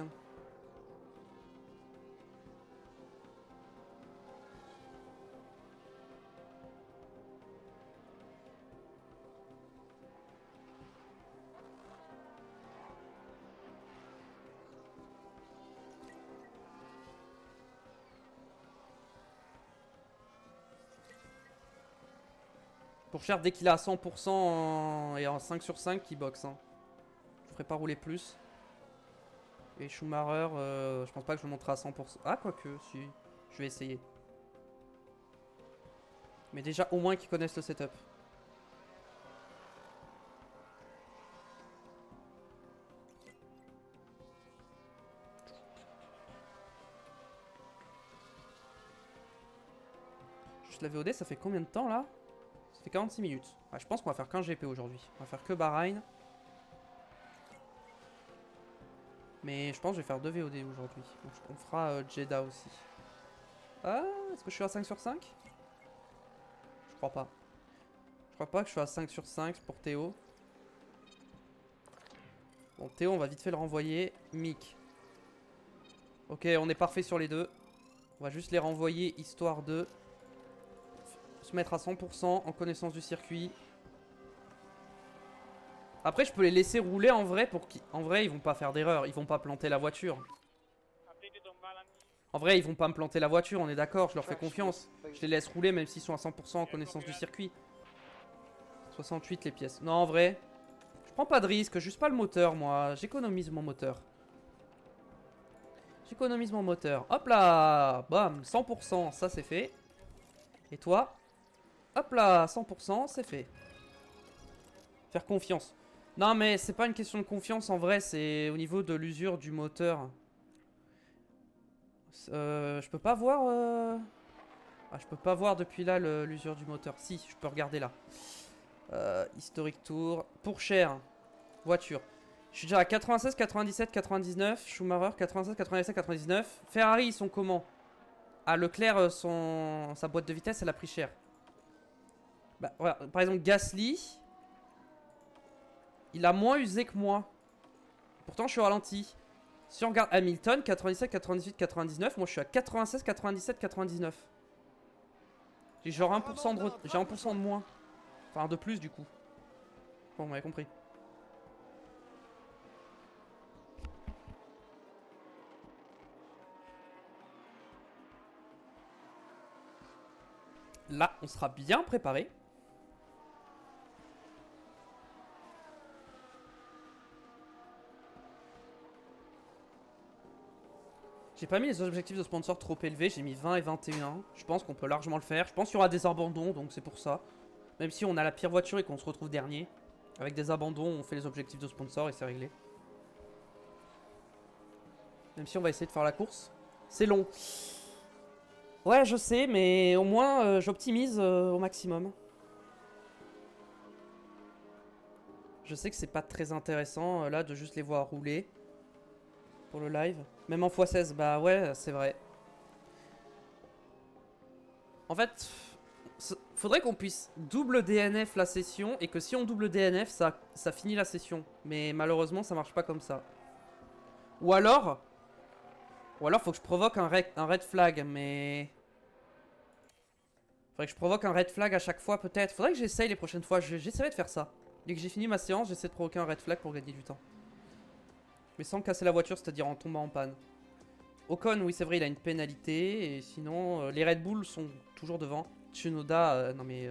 Pour cher, dès qu'il est à 100% et en 5 sur 5, il boxe. Hein. Je ferai pas rouler plus. Et Schumacher, je pense pas que je le monterai à 100%. Ah, quoique, si. Je vais essayer. Mais déjà, au moins qu'ils connaissent le setup. Juste la VOD, ça fait combien de temps là? Ça fait 46 minutes. Ah, je pense qu'on va faire qu'un GP aujourd'hui. On va faire que Bahreïn. Mais je pense que je vais faire 2 VOD aujourd'hui. Donc on fera Jeddah aussi. Ah, est-ce que je suis à 5 sur 5? Je crois pas. Je crois pas que je suis à 5 sur 5 pour Théo. Bon, Théo, on va vite fait le renvoyer. Mick. Ok, on est parfait sur les deux. On va juste les renvoyer histoire de se mettre à 100% en connaissance du circuit. Après, je peux les laisser rouler en vrai pour qu'ils... En vrai, ils vont pas faire d'erreur. Ils vont pas planter la voiture. En vrai, ils vont pas me planter la voiture, on est d'accord, je leur fais confiance. Je les laisse rouler même s'ils sont à 100% en connaissance du circuit. 68 les pièces. Non, en vrai, je prends pas de risque, juste pas le moteur, moi. J'économise mon moteur. J'économise mon moteur. Hop là, bam, 100%, ça c'est fait. Et toi? Hop là, 100%, c'est fait. Faire confiance. Non, mais c'est pas une question de confiance, en vrai, c'est au niveau de l'usure du moteur. Je peux pas voir... Ah, je peux pas voir depuis là l'usure du moteur. Si, je peux regarder là. Historique tour. Pour cher. Voiture. Je suis déjà à 96, 97, 99. Schumacher, 96, 97, 99. Ferrari, ils sont comment? Ah, Leclerc, sa boîte de vitesse, elle a pris cher. Bah, voilà. Par exemple, Gasly. Il a moins usé que moi. Pourtant, je suis au ralenti. Si on regarde Hamilton, 97, 98, 99. Moi, je suis à 96, 97, 99. J'ai genre 1% de, j'ai 1% de moins. Enfin, de plus, du coup. Bon, vous m'avez compris. Là, on sera bien préparé. J'ai pas mis les objectifs de sponsor trop élevés, j'ai mis 20 et 21. Je pense qu'on peut largement le faire. Je pense qu'il y aura des abandons, donc c'est pour ça. Même si on a la pire voiture et qu'on se retrouve dernier. Avec des abandons, on fait les objectifs de sponsor et c'est réglé. Même si on va essayer de faire la course. C'est long. Ouais, je sais, mais au moins j'optimise au maximum. Je sais que c'est pas très intéressant là de juste les voir rouler. Pour le live. Même en x16, bah ouais, c'est vrai. En fait, faudrait qu'on puisse double DNF la session et que si on double DNF, ça finit la session. Mais malheureusement, ça marche pas comme ça. Ou alors faut que je provoque un red flag, mais... Faudrait que je provoque un red flag à chaque fois, peut-être. Faudrait que j'essaye les prochaines fois. J'essaierai de faire ça. Dès que j'ai fini ma séance, j'essaie de provoquer un red flag pour gagner du temps. Mais sans casser la voiture, c'est-à-dire en tombant en panne. Ocon, oui, c'est vrai, il a une pénalité. Et sinon, les Red Bull sont toujours devant. Tsunoda, non mais...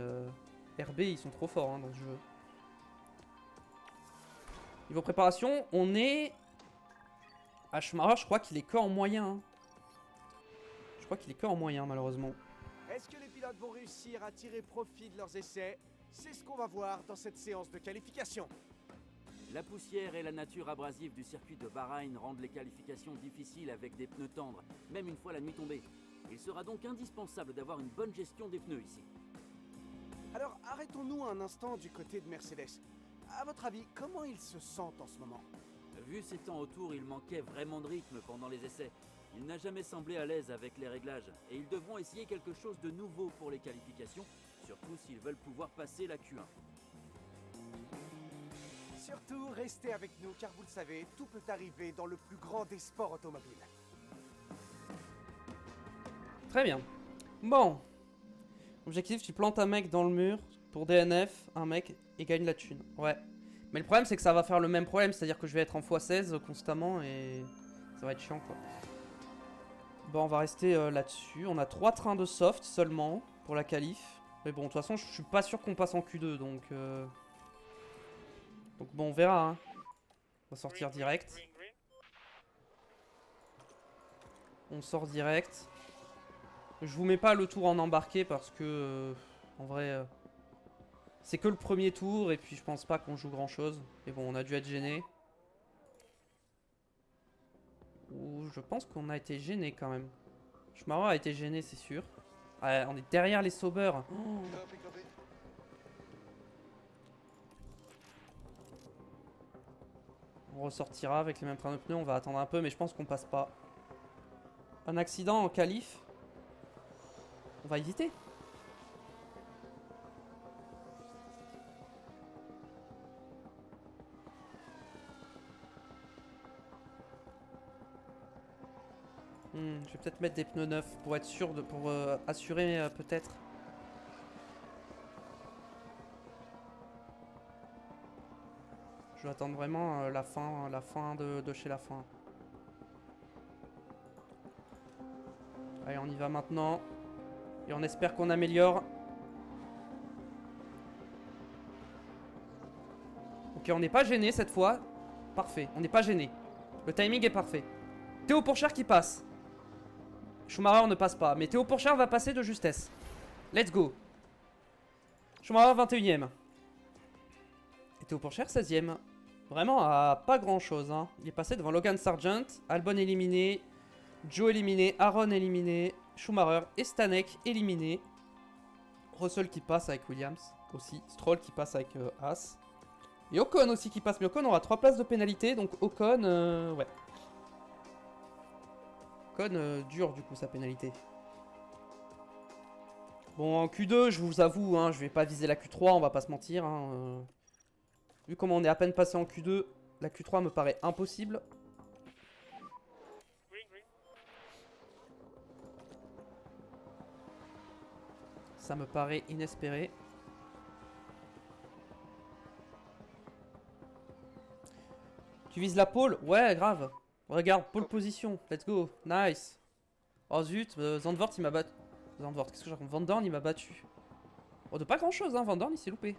RB, ils sont trop forts hein, dans ce jeu. Niveau préparation, on est... À Schumacher, je crois qu'il est que en moyen. Hein. Je crois qu'il est que en moyen, malheureusement. Est-ce que les pilotes vont réussir à tirer profit de leurs essais? C'est ce qu'on va voir dans cette séance de qualification. La poussière et la nature abrasive du circuit de Bahreïn rendent les qualifications difficiles avec des pneus tendres, même une fois la nuit tombée. Il sera donc indispensable d'avoir une bonne gestion des pneus ici. Alors arrêtons-nous un instant du côté de Mercedes. À votre avis, comment ils se sentent en ce moment? Vu ses temps autour, il manquait vraiment de rythme pendant les essais. Il n'a jamais semblé à l'aise avec les réglages, et ils devront essayer quelque chose de nouveau pour les qualifications, surtout s'ils veulent pouvoir passer la Q1. Surtout, restez avec nous, car vous le savez, tout peut arriver dans le plus grand des sports automobiles. Très bien. Bon. Objectif, tu plantes un mec dans le mur pour DNF, un mec, et gagne la thune. Ouais. Mais le problème, c'est que ça va faire le même problème, c'est-à-dire que je vais être en x16 constamment et ça va être chiant, quoi. Bon, on va rester là-dessus. On a 3 trains de soft seulement pour la qualif. Mais bon, de toute façon, je suis pas sûr qu'on passe en Q2, donc... Donc bon, on verra, hein. On va sortir direct. On sort direct. Je vous mets pas le tour en embarqué parce que... en vrai... c'est que le premier tour et puis je pense pas qu'on joue grand chose. Mais bon, on a dû être gêné. Ou je pense qu'on a été gêné quand même. Schumacher a été gêné, c'est sûr. Ah, on est derrière les Sauber. Oh. On ressortira avec les mêmes trains de pneus. On va attendre un peu, mais je pense qu'on passe pas. Un accident en qualif. On va éviter. Je vais peut-être mettre des pneus neufs pour être sûr de pour assurer peut-être. Je vais attendre vraiment la fin de chez la fin. Allez, on y va maintenant. Et on espère qu'on améliore. Ok, on n'est pas gêné cette fois. Parfait, on n'est pas gêné. Le timing est parfait. Théo Pourchaire qui passe. Schumacher ne passe pas, mais Théo Pourchaire va passer de justesse. Let's go. Schumacher 21ème. Et Théo Pourchaire 16ème. Vraiment à pas grand chose, hein. Il est passé devant Logan Sargent, Albon éliminé, Joe éliminé, Aaron éliminé, Schumacher et Stanek éliminé. Russell qui passe avec Williams aussi, Stroll qui passe avec Haas. Et Ocon aussi qui passe, mais Ocon aura 3 places de pénalité, donc Ocon, ouais. Ocon dure du coup sa pénalité. Bon, en Q2, je vous avoue, hein, je vais pas viser la Q3, on va pas se mentir. Hein, Vu comment on est à peine passé en Q2, la Q3 me paraît impossible. Ça me paraît inespéré. Tu vises la pole? Ouais, grave. Regarde, pole position. Let's go. Nice. Oh zut, Zandvoort il m'a battu. Zandvoort, qu'est-ce que j'ai raconté? Van Dorn il m'a battu. Oh, de pas grand chose, hein. Van Dorn il s'est loupé.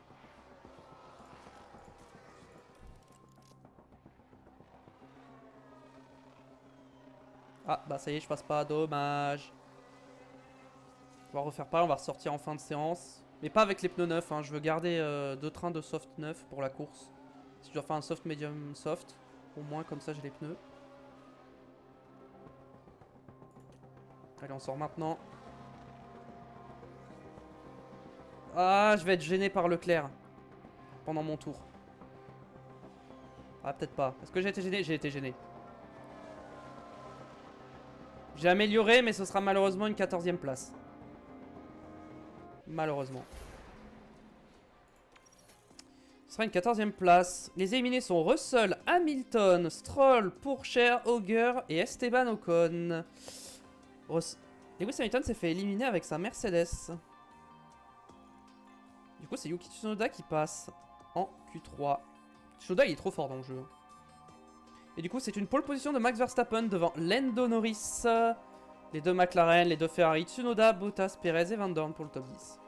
Ah, bah ça y est, je passe pas. Dommage. On va refaire pareil, on va ressortir en fin de séance. Mais pas avec les pneus neufs, hein. Je veux garder 2 trains de soft neufs pour la course. Si je dois faire un soft, medium, soft. Au moins, comme ça, j'ai les pneus. Allez, on sort maintenant. Ah, je vais être gêné par Leclerc. Pendant mon tour. Ah, peut-être pas. Est-ce que j'ai été gêné? J'ai été gêné. J'ai amélioré, mais ce sera malheureusement une 14ème place. Malheureusement. Ce sera une 14ème place. Les éliminés sont Russell, Hamilton, Stroll, Pourchaire, Auger et Esteban Ocon. Lewis Hamilton s'est fait éliminer avec sa Mercedes. Du coup, c'est Yuki Tsunoda qui passe en Q3. Tsunoda, il est trop fort dans le jeu. Et du coup, c'est une pole position de Max Verstappen devant Lando Norris. Les deux McLaren, les deux Ferrari, Tsunoda, Bottas, Perez et Van Dorn pour le top 10.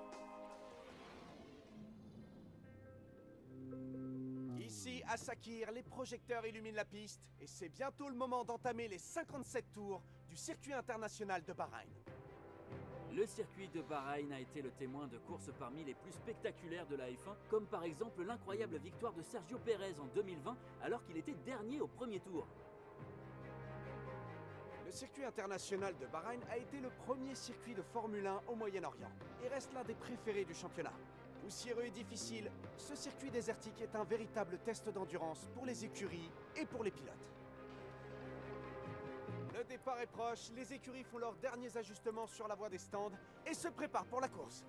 Ici, à Sakir, les projecteurs illuminent la piste et c'est bientôt le moment d'entamer les 57 tours du circuit international de Bahreïn. Le circuit de Bahreïn a été le témoin de courses parmi les plus spectaculaires de la F1, comme par exemple l'incroyable victoire de Sergio Pérez en 2020 alors qu'il était dernier au premier tour. Le circuit international de Bahreïn a été le premier circuit de Formule 1 au Moyen-Orient et reste l'un des préférés du championnat. Poussiéreux et difficile, ce circuit désertique est un véritable test d'endurance pour les écuries et pour les pilotes. Le départ est proche, les écuries font leurs derniers ajustements sur la voie des stands et se préparent pour la course.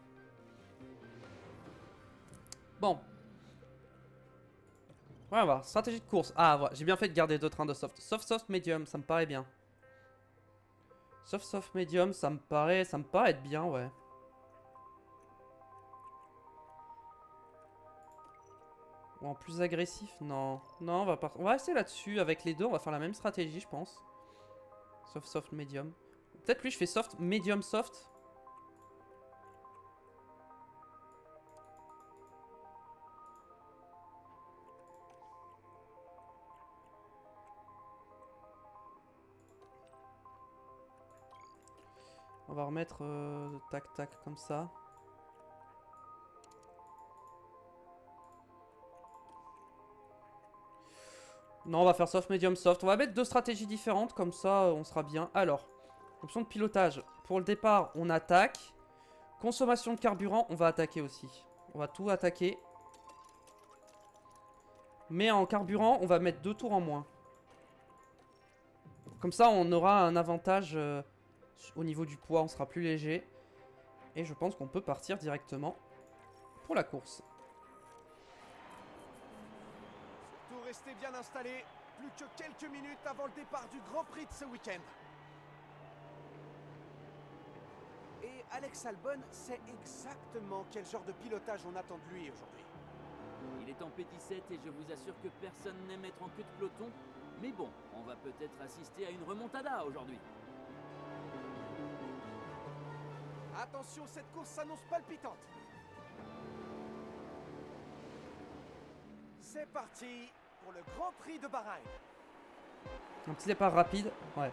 Bon. On va voir. Stratégie de course. Ah, voilà. J'ai bien fait de garder deux trains de soft. Soft, soft, medium. Ça me paraît bien. Soft, soft, medium. Ça me paraît être bien, ouais. Ou en plus agressif, non. Non, on va rester là-dessus. Avec les deux, on va faire la même stratégie, je pense. Soft, soft, medium. Peut-être lui, je fais soft, medium, soft. On va remettre tac, tac, comme ça. Non, on va faire soft, medium, soft. On va mettre deux stratégies différentes, comme ça on sera bien. Alors, option de pilotage. Pour le départ, on attaque. Consommation de carburant, on va attaquer aussi. On va tout attaquer. Mais en carburant, on va mettre 2 tours en moins. Comme ça, on aura un avantage au niveau du poids, on sera plus léger. Et je pense qu'on peut partir directement pour la course. Surtout restez bien installés, plus que quelques minutes avant le départ du Grand Prix de ce week-end. Et Alex Albon sait exactement quel genre de pilotage on attend de lui aujourd'hui. Il est en P17 et je vous assure que personne n'aime être en queue de peloton. Mais bon, on va peut-être assister à une remontada aujourd'hui. Attention, cette course s'annonce palpitante. C'est parti pour le Grand Prix de Bahreïn. Un petit départ rapide, ouais.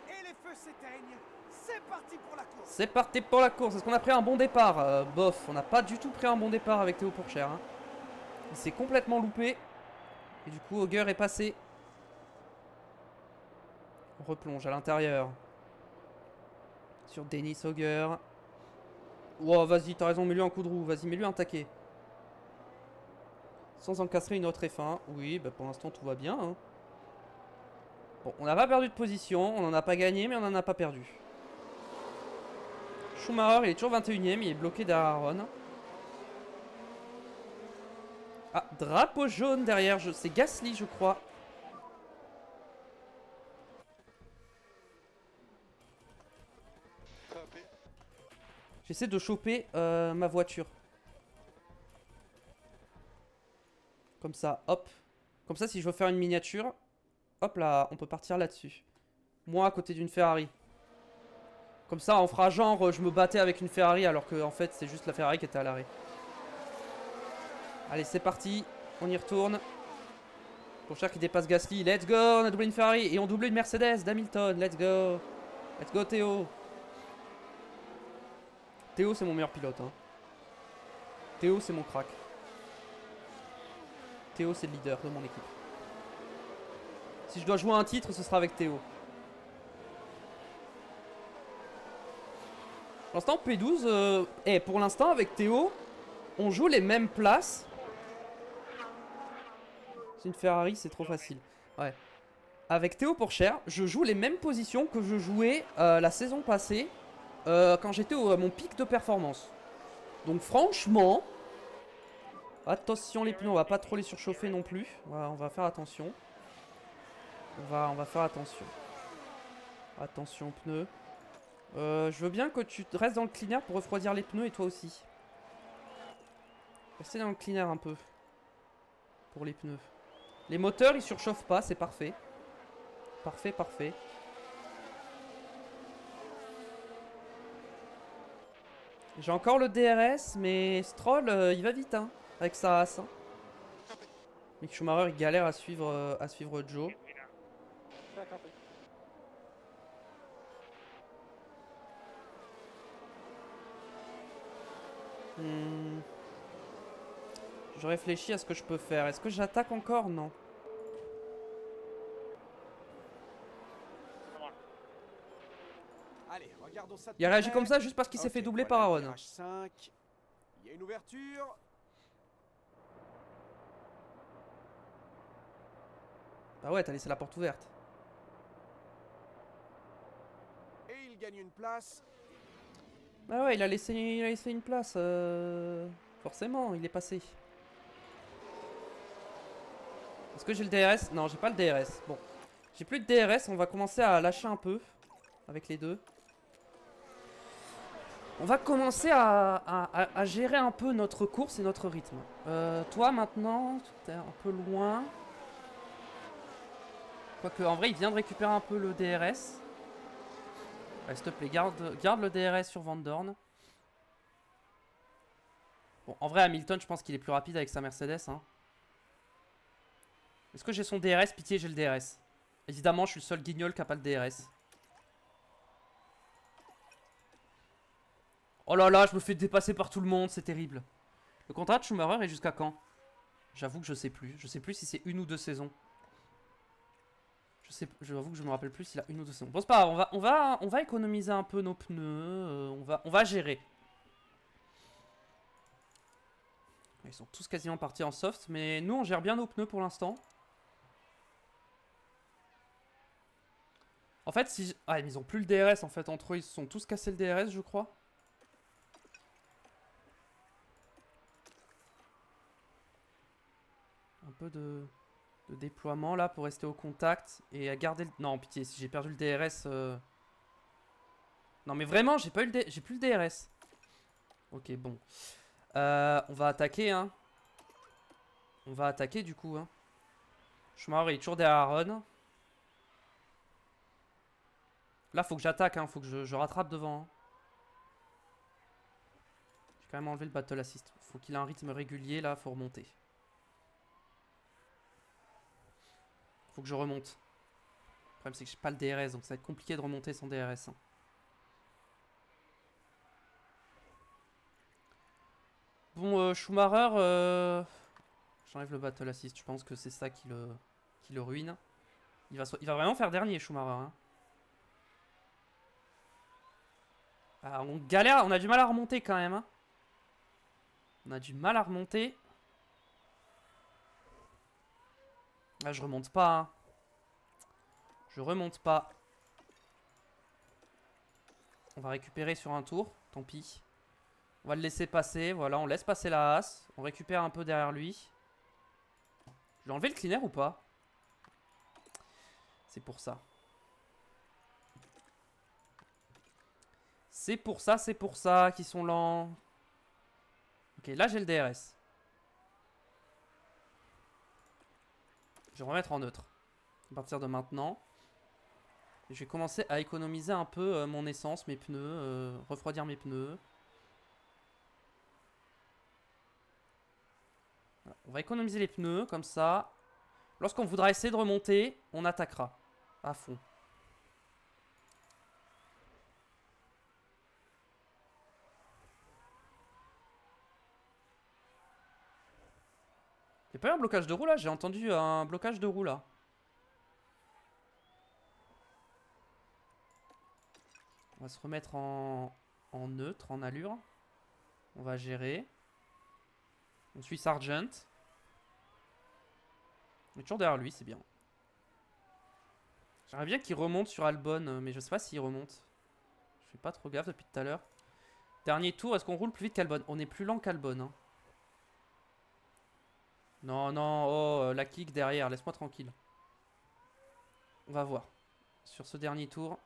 Et les feux s'éteignent. C'est parti pour la course. C'est parti pour la course. Est-ce qu'on a pris un bon départ? Bof, on n'a pas du tout pris un bon départ avec Théo Pourchaire. Hein. Il s'est complètement loupé. Et du coup, Auger est passé. On replonge à l'intérieur. Sur Denis Auger. Wow, vas-y, t'as raison, mets-lui un coup de roue. Vas-y, mets-lui un taquet. Sans encastrer une autre F1. Oui, bah pour l'instant, tout va bien. Hein. Bon, on n'a pas perdu de position. On n'en a pas gagné, mais on n'en a pas perdu. Schumacher, il est toujours 21ème. Il est bloqué derrière Aaron. Ah, drapeau jaune derrière. C'est Gasly, je crois. J'essaie de choper ma voiture. Comme ça, hop. Comme ça, si je veux faire une miniature, hop là, on peut partir là-dessus. Moi, à côté d'une Ferrari. Comme ça, on fera genre, je me battais avec une Ferrari alors que en fait, c'est juste la Ferrari qui était à l'arrêt. Allez, c'est parti. On y retourne. Pourchaire qui dépasse Gasly. Let's go, on a doublé une Ferrari. Et on double une Mercedes d'Hamilton. Let's go. Let's go, Théo. Théo, c'est mon meilleur pilote. Hein. Théo, c'est mon crack. Théo, c'est le leader de mon équipe. Si je dois jouer un titre, ce sera avec Théo. Pour l'instant, P12, pour l'instant, avec Théo, on joue les mêmes places. C'est une Ferrari, c'est trop facile. Ouais. Avec Théo Pourchaire, je joue les mêmes positions que je jouais la saison passée quand j'étais à mon pic de performance. Donc franchement, attention les pneus, on va pas trop les surchauffer non plus. On va faire attention. On va faire attention. Attention pneus. Je veux bien que tu restes dans le cleaner pour refroidir les pneus et toi aussi. Restez dans le cleaner un peu. Pour les pneus. Les moteurs ils surchauffent pas, c'est parfait. Parfait, parfait. J'ai encore le DRS, mais Stroll il va vite hein, avec sa As. Hein. Mick Schumacher il galère à suivre Joe. Je réfléchis à ce que je peux faire. Est-ce que j'attaque encore? Non. Allez, regardons ça de Il a plus réagi près. comme ça juste parce qu'il s'est Ok, fait doubler voilà par le Aaron. virage 5. Il y a une ouverture. Bah ouais, t'as laissé la porte ouverte. Et il gagne une place. Bah ouais, il a laissé une place. Forcément, il est passé. Est-ce que j'ai le DRS? Non, j'ai pas le DRS. Bon. J'ai plus de DRS, on va commencer à lâcher un peu. Avec les deux. On va commencer à gérer un peu notre course et notre rythme. Toi maintenant, t'es un peu loin. Quoique, en vrai, il vient de récupérer un peu le DRS. Ouais, s'il te plaît, garde le DRS sur Van Dorn. Bon, en vrai, Hamilton, je pense qu'il est plus rapide avec sa Mercedes. Hein. Est-ce que j'ai son DRS? Pitié, j'ai le DRS. Évidemment, je suis le seul guignol qui n'a pas le DRS. Oh là là, je me fais dépasser par tout le monde, c'est terrible. Le contrat de Schumacher est jusqu'à quand? J'avoue que je sais plus. Je sais plus si c'est une ou deux saisons. J'avoue que je me rappelle plus s'il a une ou deux saisons. Bon, c'est pas grave, on va économiser un peu nos pneus. On va gérer. Ils sont tous quasiment partis en soft, mais nous on gère bien nos pneus pour l'instant. En fait, si... Ah, mais ils ont plus le DRS en fait. Entre eux, ils se sont tous cassés le DRS, je crois. Un peu de déploiement là pour rester au contact et à garder le... Non, pitié, si j'ai perdu le DRS... Non mais vraiment, j'ai plus le DRS. Ok, bon. On va attaquer, hein. On va attaquer du coup, hein. Schumacher est toujours derrière Aaron. Là, faut que j'attaque, hein. Faut que je rattrape devant. Hein. J'ai quand même enlevé le battle assist. Faut qu'il ait un rythme régulier, là, faut remonter. Faut que je remonte. Le problème, c'est que j'ai pas le DRS, donc ça va être compliqué de remonter sans DRS. Hein. Bon, Schumacher, j'enlève le battle assist. Je pense que c'est ça qui le ruine. Il va vraiment faire dernier, Schumacher. Hein. Ah, on galère, on a du mal à remonter quand même. Hein. On a du mal à remonter. Ah, je remonte pas. Hein. Je remonte pas. On va récupérer sur un tour. Tant pis. On va le laisser passer. Voilà, on laisse passer la Haas. On récupère un peu derrière lui. Je vais enlever le cleaner ou pas? C'est pour ça. C'est pour ça qu'ils sont lents. Ok, là j'ai le DRS. Je vais remettre en neutre. À partir de maintenant. Et je vais commencer à économiser un peu mon essence, mes pneus. Refroidir mes pneus. Voilà. On va économiser les pneus, comme ça. Lorsqu'on voudra essayer de remonter, on attaquera. À fond. Y'a pas eu un blocage de roue là? J'ai entendu un blocage de roue là. On va se remettre en neutre, en allure. On va gérer. On suit Sargent. On est toujours derrière lui, c'est bien. J'aimerais bien qu'il remonte sur Albon, mais je sais pas s'il remonte. Je fais pas trop gaffe depuis tout à l'heure. Dernier tour, est-ce qu'on roule plus vite qu'Albon? On est plus lent qu'Albon. Hein. Non, non, oh, la kick derrière, laisse-moi tranquille. On va voir. Sur ce dernier tour.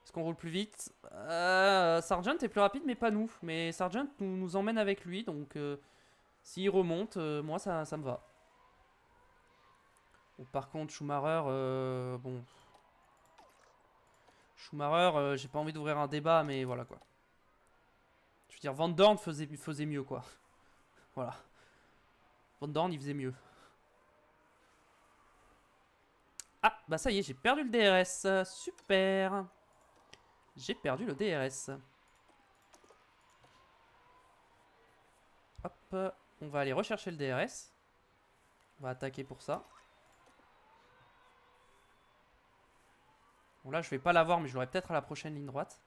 Est-ce qu'on roule plus vite? Sargent est plus rapide, mais pas nous. Mais Sargent nous emmène avec lui, donc s'il remonte, moi ça me va. Bon, par contre, Schumacher, bon. Schumacher, j'ai pas envie d'ouvrir un débat, mais voilà quoi. Je veux dire, Van Dorn faisait mieux quoi. Voilà. Van Dorn, il faisait mieux. Ah, bah ça y est, j'ai perdu le DRS. Super. J'ai perdu le DRS. Hop. On va aller rechercher le DRS. On va attaquer pour ça. Bon là je vais pas l'avoir mais je l'aurai peut-être à la prochaine ligne droite.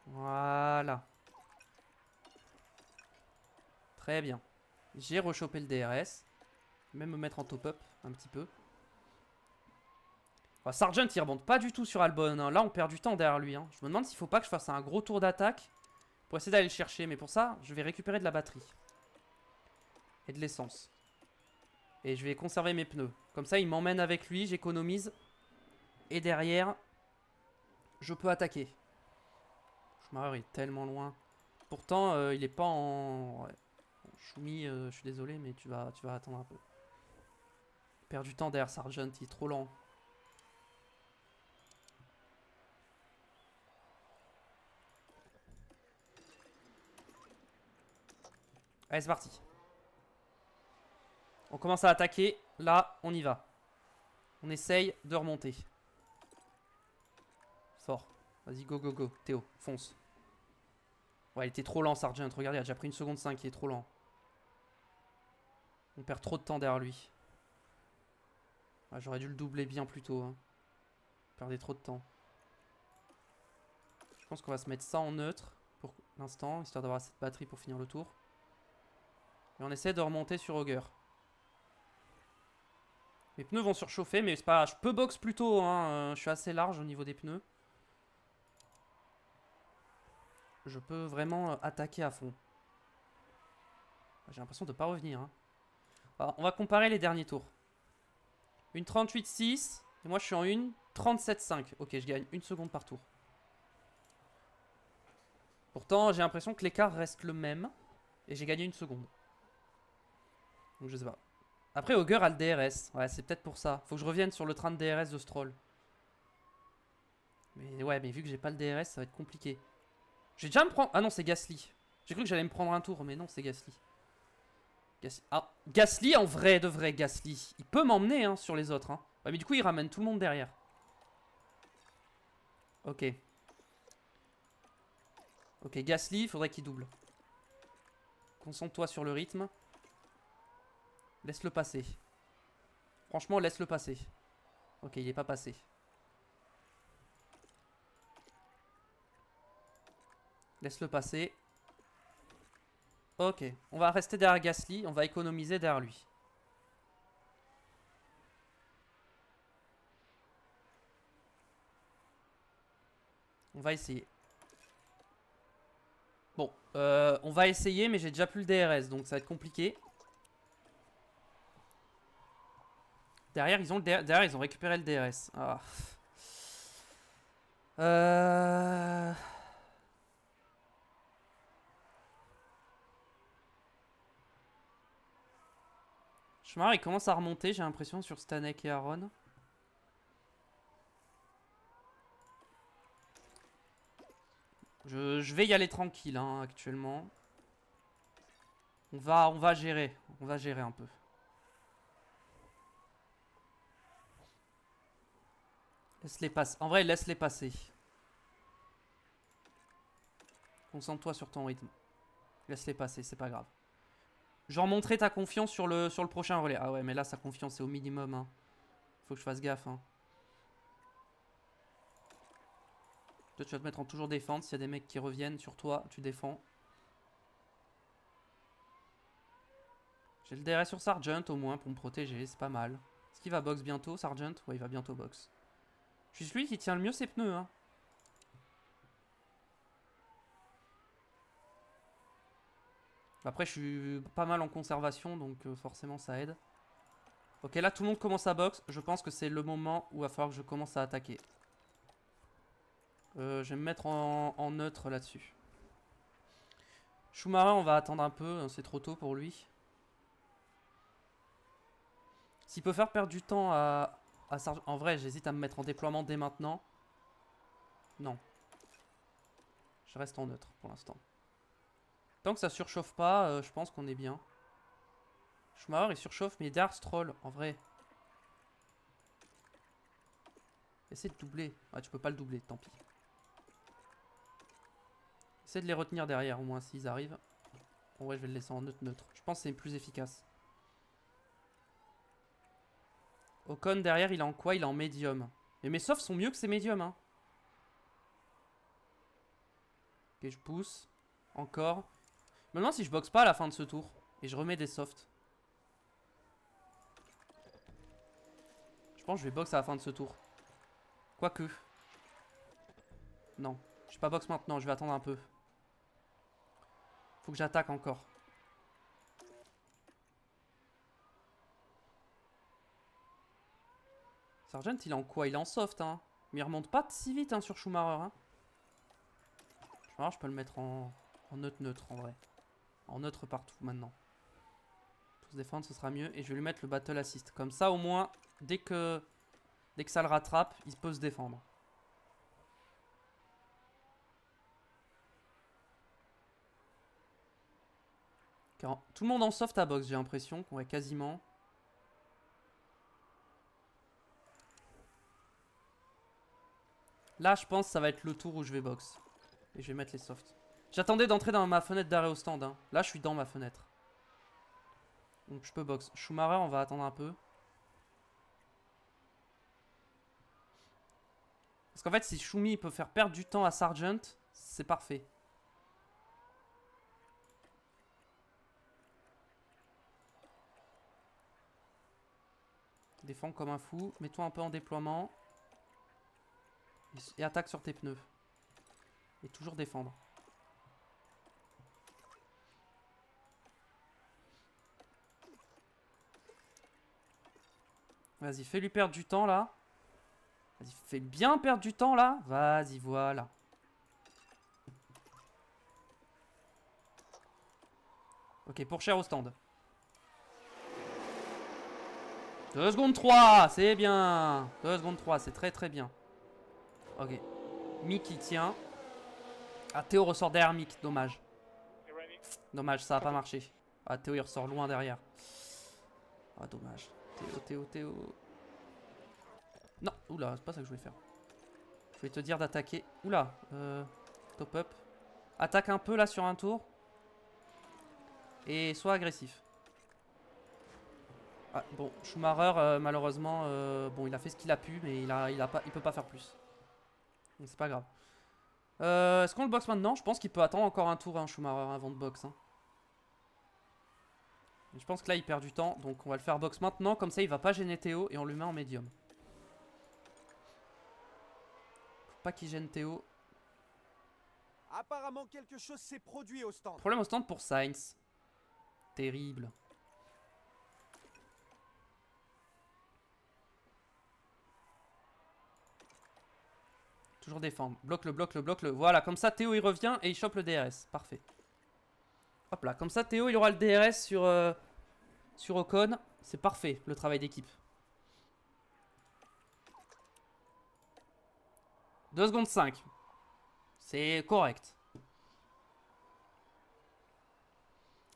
Voilà. Très bien. J'ai rechopé le DRS. Même me mettre en top-up un petit peu. Enfin, Sargent il rebondit pas du tout sur Albon. Hein. Là on perd du temps derrière lui. Hein. Je me demande s'il faut pas que je fasse un gros tour d'attaque pour essayer d'aller le chercher. Mais pour ça je vais récupérer de la batterie. Et de l'essence. Et je vais conserver mes pneus. Comme ça il m'emmène avec lui, j'économise. Et derrière je peux attaquer. Schumacher est tellement loin. Pourtant il est pas en... Ouais. Choumi, je suis désolé mais tu vas attendre un peu. Perd du temps derrière Sargent, il est trop lent. Allez, c'est parti. On commence à attaquer. Là, on y va. On essaye de remonter. Fort. Vas-y, go, go, go. Théo, fonce. Ouais, il était trop lent, Sargent. Regardez, il a déjà pris 1 seconde 5. Il est trop lent. On perd trop de temps derrière lui. Ouais, j'aurais dû le doubler bien plus tôt. Hein. On perdait trop de temps. Je pense qu'on va se mettre ça en neutre pour l'instant, histoire d'avoir cette batterie pour finir le tour. Et on essaie de remonter sur Auger. Mes pneus vont surchauffer, mais c'est pas grave. Je peux box plus tôt. Hein. Je suis assez large au niveau des pneus. Je peux vraiment attaquer à fond. J'ai l'impression de ne pas revenir. Hein. Alors, on va comparer les derniers tours. Une 38.6. Et moi, je suis en une 37.5. Ok, je gagne 1 seconde par tour. Pourtant, j'ai l'impression que l'écart reste le même. Et j'ai gagné 1 seconde. Donc, je sais pas. Après, Auger a le DRS. Ouais, c'est peut-être pour ça. Faut que je revienne sur le train de DRS de Stroll. Mais ouais, mais vu que j'ai pas le DRS, ça va être compliqué. Je vais déjà me prendre... Ah non, c'est Gasly. J'ai cru que j'allais me prendre un tour, mais non, c'est Gasly. Ah, Gasly, en vrai, de vrai, Gasly. Il peut m'emmener hein, sur les autres. Hein. Ouais, mais du coup, il ramène tout le monde derrière. Ok. Ok, Gasly, il faudrait qu'il double. Concentre-toi sur le rythme. Laisse-le passer. Franchement, laisse-le passer. Ok, il est pas passé. Laisse-le passer. Ok, on va rester derrière Gasly. On va économiser derrière lui. On va essayer. Bon, on va essayer, mais j'ai déjà plus le DRS, donc ça va être compliqué. Derrière, ils ont récupéré le DRS. Ah. Schumacher, il commence à remonter, j'ai l'impression, sur Stanek et Aaron. Je vais y aller tranquille, hein, actuellement. On va gérer. On va gérer un peu. Laisse-les passer. En vrai, laisse-les passer. Concentre-toi sur ton rythme. Laisse-les passer, c'est pas grave. Je vais remontrer ta confiance sur le prochain relais. Ah ouais, mais là, sa confiance est au minimum. Hein. Faut que je fasse gaffe. Hein. Toi, tu vas te mettre en toujours défense. S'il y a des mecs qui reviennent sur toi, tu défends. J'ai le DRS sur Sargent au moins pour me protéger. C'est pas mal. Est-ce qu'il va box bientôt, Sargent? Ouais, il va bientôt box. Je suis celui qui tient le mieux ses pneus. Hein. Après, je suis pas mal en conservation, donc forcément, ça aide. Ok, là, tout le monde commence à box. Je pense que c'est le moment où il va falloir que je commence à attaquer. Je vais me mettre en neutre là-dessus. Schumacher, on va attendre un peu. C'est trop tôt pour lui. S'il peut faire perdre du temps à Sargent... En vrai, j'hésite à me mettre en déploiement dès maintenant. Non. Je reste en neutre pour l'instant. Tant que ça surchauffe pas, je pense qu'on est bien. Schumacher, il surchauffe, mais derrière Stroll, en vrai. Essaye de doubler. Ah, tu peux pas le doubler, tant pis. Essaie de les retenir derrière, au moins, s'ils arrivent. Bon, ouais, je vais le laisser en neutre. Je pense que c'est plus efficace. Ocon, derrière, il est en quoi? Il est en médium. Mais mes softs sont mieux que ses médiums, hein. Ok, je pousse. Encore. Je me demande si je boxe pas à la fin de ce tour. Et je remets des softs. Je pense que je vais box à la fin de ce tour. Quoique. Non. Je vais pas box maintenant, je vais attendre un peu. Faut que j'attaque encore. Sargent, il est en quoi? Il est en soft, hein. Mais il remonte pas si vite, hein, sur Schumacher, hein. Schumacher, je peux le mettre en neutre, en vrai. En neutre partout, maintenant. Tous défendre, ce sera mieux. Et je vais lui mettre le battle assist. Comme ça, au moins, dès que ça le rattrape, il peut se défendre. Tout le monde en soft à box, j'ai l'impression. Ouais, quasiment. Là, je pense que ça va être le tour où je vais box. Et je vais mettre les softs. J'attendais d'entrer dans ma fenêtre d'arrêt au stand, hein. Là, je suis dans ma fenêtre. Donc, je peux box. Schumacher, on va attendre un peu. Parce qu'en fait, si Schumi peut faire perdre du temps à Sargent, c'est parfait. Défends comme un fou. Mets-toi un peu en déploiement. Et attaque sur tes pneus. Et toujours défendre. Vas-y, fais-lui perdre du temps là. Vas-y, fais bien perdre du temps là. Vas-y, voilà. Ok, pour cher au stand. 2 secondes 3, c'est bien. 2 secondes 3, c'est très très bien. Ok. Mick il tient. Ah, Théo ressort derrière Mick, dommage. Dommage, ça a pas marché. Ah, Théo il ressort loin derrière. Ah, dommage. Théo. Non, oula, c'est pas ça que je voulais faire. Je voulais te dire d'attaquer. Oula, top up. Attaque un peu là sur un tour. Et sois agressif. Ah, bon, Schumacher, malheureusement, bon, il a fait ce qu'il a pu, mais il peut pas faire plus. Donc c'est pas grave. Est-ce qu'on le boxe maintenant? Je pense qu'il peut attendre encore un tour, hein, Schumacher, avant de boxe. Hein. Je pense que là, il perd du temps, donc on va le faire boxe maintenant. Comme ça, il va pas gêner Théo et on le met en médium. Faut pas qu'il gêne Théo. Apparemment, quelque chose s'est produit au stand. Problème au stand pour Sainz. Terrible. Toujours défendre. Bloque-le. Voilà, comme ça, Théo, il revient et il chope le DRS. Parfait. Hop là, comme ça, Théo, il aura le DRS sur Ocon. C'est parfait, le travail d'équipe. 2 secondes 5. C'est correct.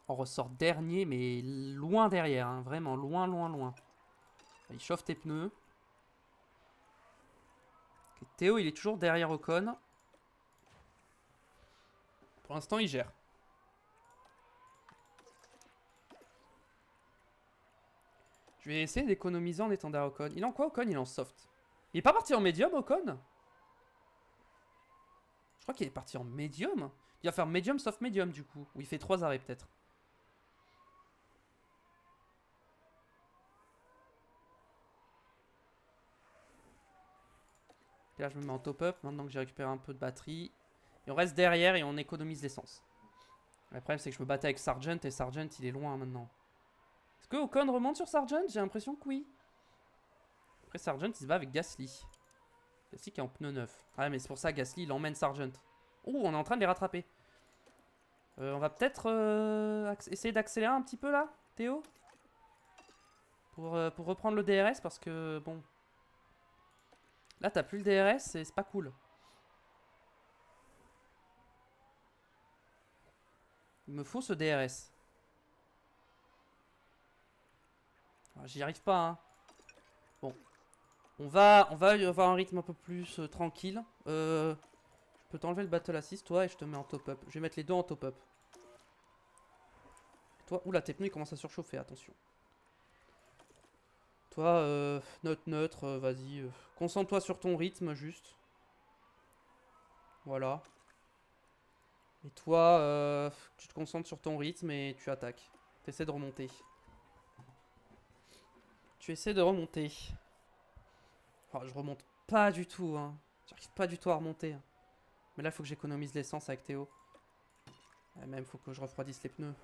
On ressort dernier, mais loin derrière. Hein. Vraiment, loin. Il chauffe tes pneus. Okay, Théo, il est toujours derrière Ocon. Pour l'instant, il gère. Je vais essayer d'économiser en étant derrière Ocon. Il est en quoi, Ocon? Il est en soft. Il est pas parti en médium, Ocon? Je crois qu'il est parti en médium. Il va faire médium, soft, médium, du coup. Ou il fait 3 arrêts, peut-être. Et là, je me mets en top-up, maintenant que j'ai récupéré un peu de batterie. Et on reste derrière et on économise l'essence. Le problème, c'est que je me battais avec Sargent et Sargent, il est loin maintenant. Est-ce que Ocon remonte sur Sargent? J'ai l'impression que oui. Après, Sargent, il se bat avec Gasly. Gasly qui est en pneu neuf. Ah, mais c'est pour ça, Gasly, il emmène Sargent. Oh, on est en train de les rattraper. On va peut-être essayer d'accélérer un petit peu là, Théo. Pour reprendre le DRS, parce que, bon... Là, t'as plus le DRS et c'est pas cool. Il me faut ce DRS. J'y arrive pas, hein. Bon. On va avoir un rythme un peu plus tranquille. Je peux t'enlever le battle assist, toi, et je te mets en top-up. Je vais mettre les deux en top-up. Toi, oula, tes pneus ils commencent à surchauffer, attention. Toi, neutre, vas-y. Concentre-toi sur ton rythme, juste. Voilà. Et toi, tu te concentres sur ton rythme et tu attaques. Tu essaies de remonter. Tu essaies de remonter. Oh, je remonte pas du tout, hein. J'arrive pas du tout à remonter. Hein. Mais là, il faut que j'économise l'essence avec Théo. Et même, faut que je refroidisse les pneus.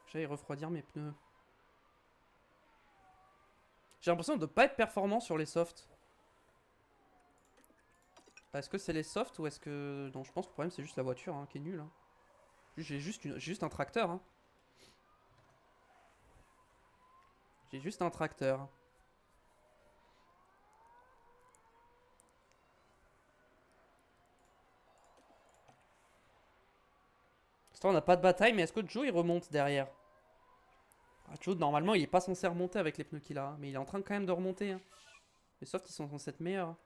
J'allais refroidir mes pneus. J'ai l'impression de ne pas être performant sur les softs. Est-ce que c'est les softs ou est-ce que... Non, je pense que le problème c'est juste la voiture hein, qui est nulle. Hein. J'ai juste un tracteur. Hein. J'ai juste un tracteur. On n'a pas de bataille, mais est-ce que Joe il remonte derrière? Joe normalement il est pas censé remonter avec les pneus qu'il a, hein, mais il est en train quand même de remonter. Hein. Les softs ils sont censés être meilleurs. On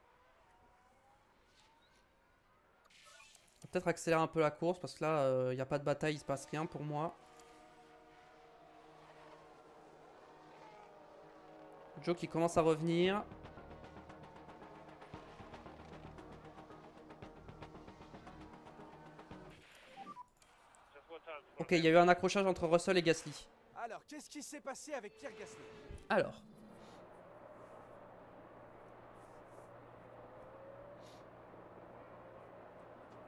va peut-être accélérer un peu la course parce que là il n'y a pas de bataille, il se passe rien pour moi. Joe qui commence à revenir. Ok, il y a eu un accrochage entre Russell et Gasly. Alors, qu'est-ce qui s'est passé avec Pierre Gasly? Alors.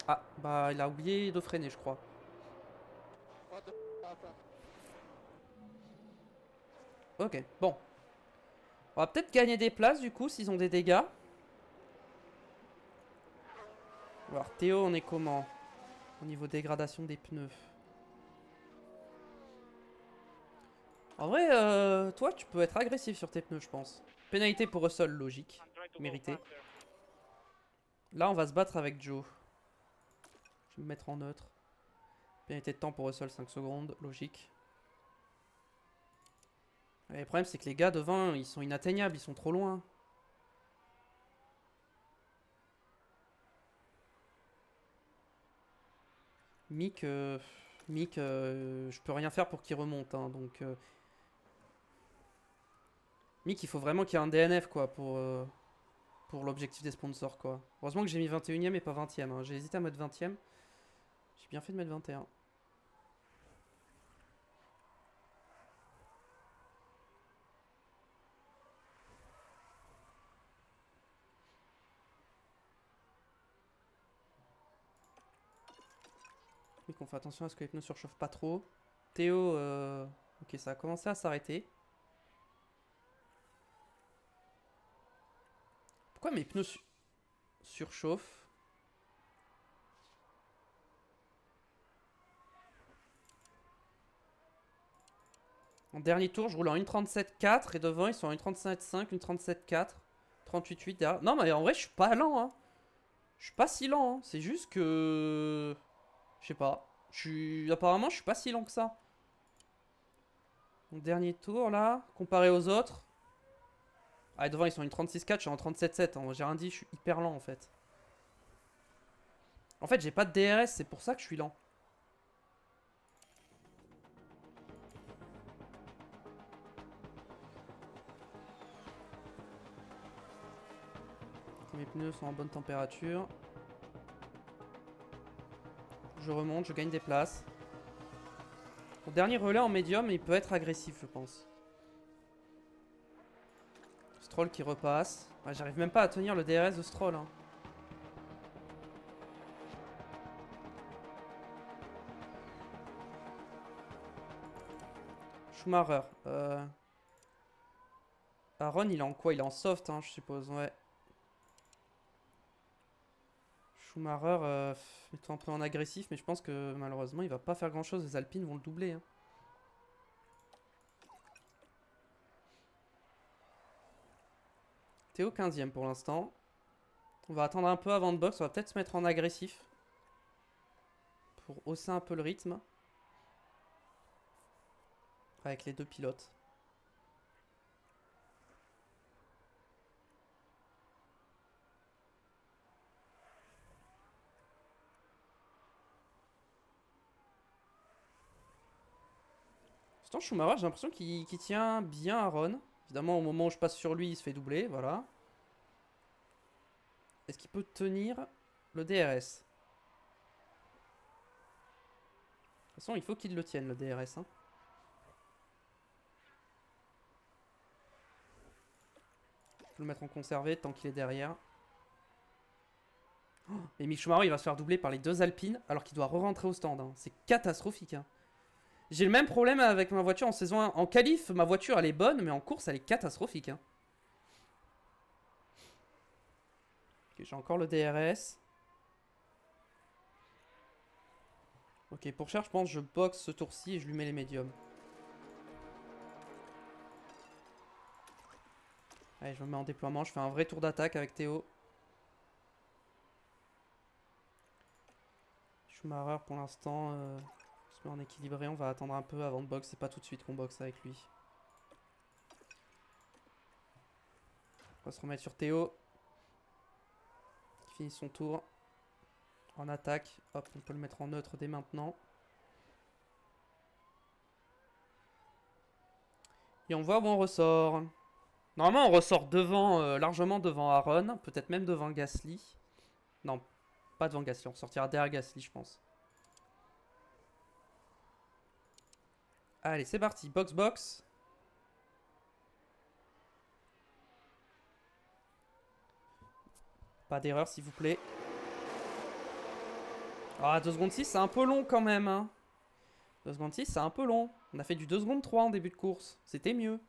Ah, bah il a oublié de freiner, je crois. Ok, bon. On va peut-être gagner des places du coup s'ils ont des dégâts. Alors Théo, on est comment? Au niveau dégradation des pneus. En vrai, toi tu peux être agressif sur tes pneus je pense. Pénalité pour Russell, logique. Mérité. Là on va se battre avec Joe. Je vais me mettre en neutre. Pénalité de temps pour Russell, 5 secondes, logique. Et le problème c'est que les gars devant ils sont inatteignables, ils sont trop loin. Mick, je peux rien faire pour qu'il remonte, hein, donc... Mick, il faut vraiment qu'il y ait un DNF, quoi, pour l'objectif des sponsors, quoi. Heureusement que j'ai mis 21ème et pas 20ème, hein. J'ai hésité à mettre 20ème. J'ai bien fait de mettre 21. Mick, on fait attention à ce que les pneus surchauffent pas trop. Théo, ok, ça a commencé à s'arrêter. Pourquoi mes pneus surchauffent? En dernier tour, je roule en 1.37.4 et devant, ils sont en 1.37.5, 1.37.4, 38.8 derrière. Non, mais en vrai, je suis pas lent, hein. Je suis pas si lent, hein. C'est juste que... Je sais pas. Apparemment, je suis pas si lent que ça. Mon dernier tour, là, comparé aux autres. Ah, devant, ils sont en 36.4, je suis en 37.7. Hein. J'ai rien dit, je suis hyper lent, en fait. En fait, j'ai pas de DRS, c'est pour ça que je suis lent. Mes pneus sont en bonne température. Je remonte, je gagne des places. Mon dernier relais en médium, il peut être agressif, je pense. Stroll qui repasse. Ouais, j'arrive même pas à tenir le DRS de Stroll. Hein. Schumacher. Aaron, il est en quoi? Il est en soft, hein, je suppose, ouais. Schumacher, mets-toi un peu en agressif, mais je pense que malheureusement, il va pas faire grand-chose. Les Alpines vont le doubler. Hein. Théo 15ème pour l'instant. On va attendre un peu avant de box. On va peut-être se mettre en agressif. Pour hausser un peu le rythme. Avec les deux pilotes. Pourtant, Schumacher, j'ai l'impression qu'il tient bien à Ron. Évidemment, au moment où je passe sur lui, il se fait doubler, voilà. Est-ce qu'il peut tenir le DRS? De toute façon, il faut qu'il le tienne, le DRS. Hein. Je peux le mettre en conservé tant qu'il est derrière. Oh, et Mick Schumacher, il va se faire doubler par les deux Alpines alors qu'il doit re-rentrer au stand. Hein. C'est catastrophique. Hein. J'ai le même problème avec ma voiture en saison 1. En qualif, ma voiture, elle est bonne, mais en course, elle est catastrophique. Hein. Okay, j'ai encore le DRS. Ok, pour Cher, je pense que je boxe ce tour-ci et je lui mets les médiums. Allez, je me mets en déploiement. Je fais un vrai tour d'attaque avec Théo. Schumacher, pour l'instant, se met en équilibré. On va attendre un peu avant de boxe. C'est pas tout de suite qu'on boxe avec lui. On va se remettre sur Théo. Qui finit son tour. En attaque. Hop, on peut le mettre en neutre dès maintenant. Et on voit où on ressort. Normalement, on ressort devant, largement devant Aaron. Peut-être même devant Gasly. Non, pas devant Gasly. On sortira derrière Gasly, je pense. Allez, c'est parti. Box, box. Pas d'erreur, s'il vous plaît. Ah, 2 secondes 6, c'est un peu long quand même. Hein. 2 secondes 6, c'est un peu long. On a fait du 2 secondes 3 en début de course. C'était mieux.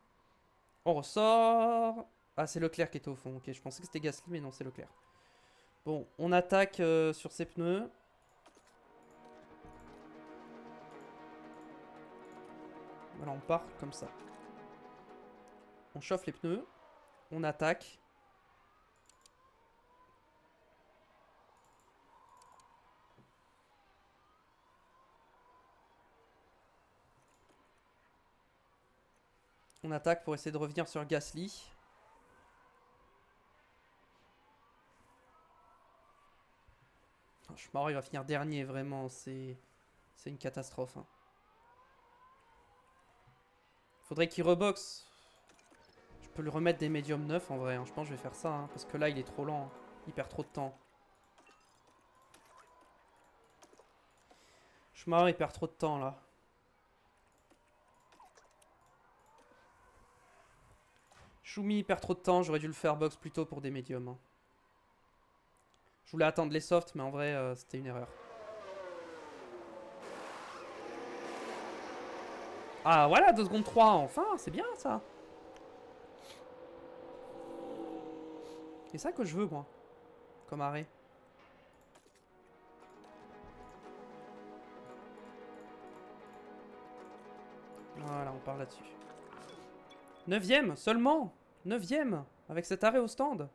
On ressort. Ah, c'est Leclerc qui était au fond. Ok, je pensais que c'était Gasly, mais non, c'est Leclerc. Bon, on attaque sur ses pneus. Voilà, on part comme ça. On chauffe les pneus. On attaque. On attaque pour essayer de revenir sur Gasly. Oh, Schumacher, il va finir dernier, vraiment. C'est une catastrophe. Hein. Faudrait qu'il reboxe. Je peux lui remettre des médiums 9 en vrai. Hein. Je pense que je vais faire ça. Hein, parce que là, il est trop lent. Hein. Il perd trop de temps. Schumacher, il perd trop de temps là. Schumi, il perd trop de temps. J'aurais dû le faire box plus tôt pour des médiums. Hein. Je voulais attendre les softs, mais en vrai, c'était une erreur. Ah voilà, 2 secondes 3, enfin, c'est bien ça. C'est ça que je veux, moi. Comme arrêt. Voilà, on part là-dessus. 9ème, seulement 9ème, avec cet arrêt au stand.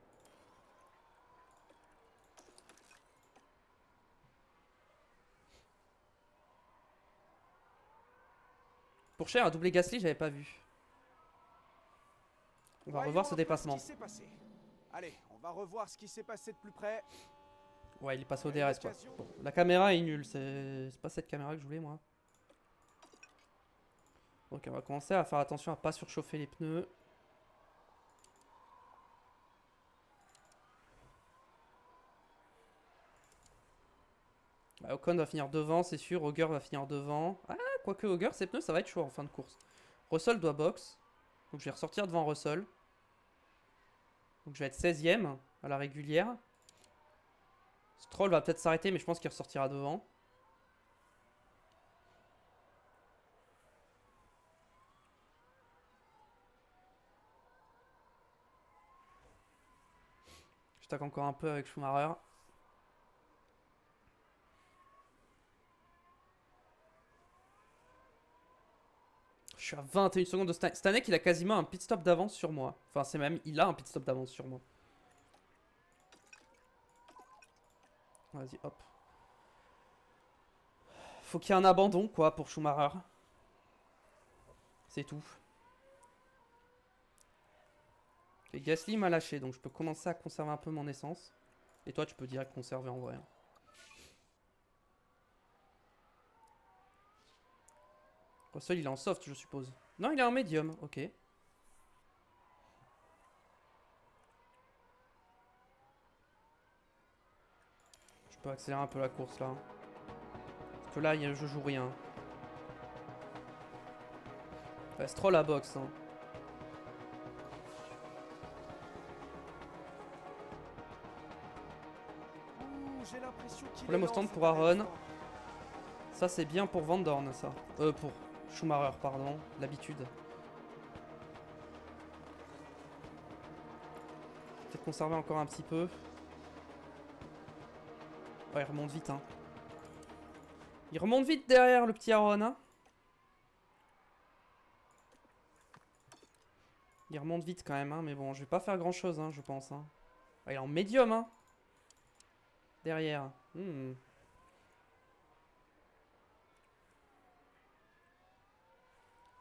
Pour Cher, à doubler Gasly, j'avais pas vu. On va revoir ce dépassement. Allez, on va revoir ce qui s'est passé de plus près. Ouais, il est passé au DRS quoi. Bon, la caméra est nulle, c'est pas cette caméra que je voulais moi. Donc on va commencer à faire attention à pas surchauffer les pneus. Bah, Ocon va finir devant, c'est sûr. Auger va finir devant. Ah, quoique Auger, ses pneus, ça va être chaud en fin de course. Russell doit box. Donc je vais ressortir devant Russell. Donc je vais être 16ème à la régulière. Stroll va peut-être s'arrêter, mais je pense qu'il ressortira devant. Je taque encore un peu avec Schumacher. Je suis à 21 secondes de Stanek, il a quasiment un pit stop d'avance sur moi. Enfin, c'est même, il a un pit stop d'avance sur moi. Vas-y, hop. Faut qu'il y ait un abandon, quoi, pour Schumacher. C'est tout. Et Gasly m'a lâché, donc je peux commencer à conserver un peu mon essence. Et toi, tu peux direct conserver en vrai. Russell, il est en soft, je suppose. Non, il est en médium, ok. Je peux accélérer un peu la course là. Parce que là, je joue rien. Ouais, c'est trop la boxe. Hein. J'ai l'impression qu'il Problème est au stand lent, pour cet Aaron. éléphant. Ça, c'est bien pour Van Dorn, ça. Pour Schumacher, pardon. L'habitude. Peut-être conserver encore un petit peu. Ouais, il remonte vite, hein. Il remonte vite derrière, le petit Aaron, hein. Il remonte vite quand même, hein. Mais bon, je vais pas faire grand-chose, hein, je pense, hein. Ah, il est en médium, hein. Derrière.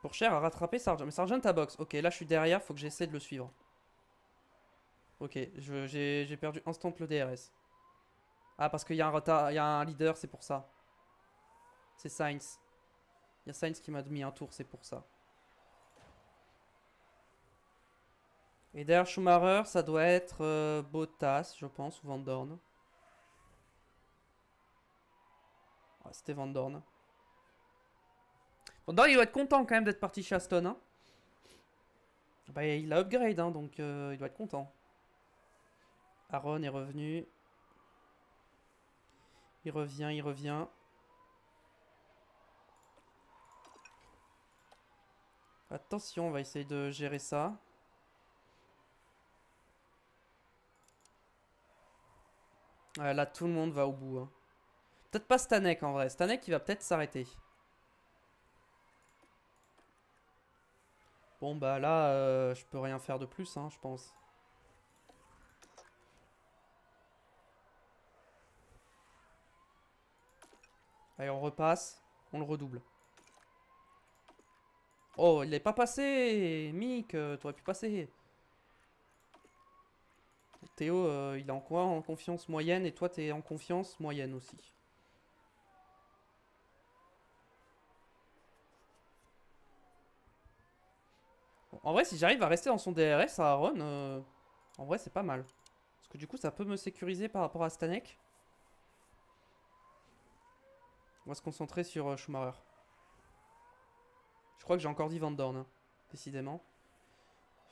Pour cher à rattraper Sargent. Mais Sargent à box. Ok, là je suis derrière, faut que j'essaie de le suivre. Ok, j'ai perdu instant le DRS. Ah, parce qu'il y a un retard, il y a un leader, c'est pour ça. C'est Sainz. Il y a Sainz qui m'a mis un tour, c'est pour ça. Et derrière Schumacher, ça doit être Bottas, je pense, ou Van Dorn. Ah, c'était Van Dorn. Van Dorn, il doit être content quand même d'être parti chez Aston. Hein. Bah, il a upgrade, hein, donc il doit être content. Aaron est revenu. Il revient, il revient. Attention, on va essayer de gérer ça. Ouais, là, tout le monde va au bout. Hein. Peut-être pas Stanek en vrai. Stanek, il va peut-être s'arrêter. Bon, bah là, je peux rien faire de plus, hein, je pense. Allez, on repasse. On le redouble. Oh, il est pas passé. Mick, t'aurais pu passer. Théo, il est en quoi? En confiance moyenne. Et toi, t'es en confiance moyenne aussi. Bon, en vrai, si j'arrive à rester dans son DRS à Aaron, en vrai, c'est pas mal. Parce que du coup, ça peut me sécuriser par rapport à Stanek. On va se concentrer sur Schumacher. Je crois que j'ai encore dit Van Dorn, hein, décidément.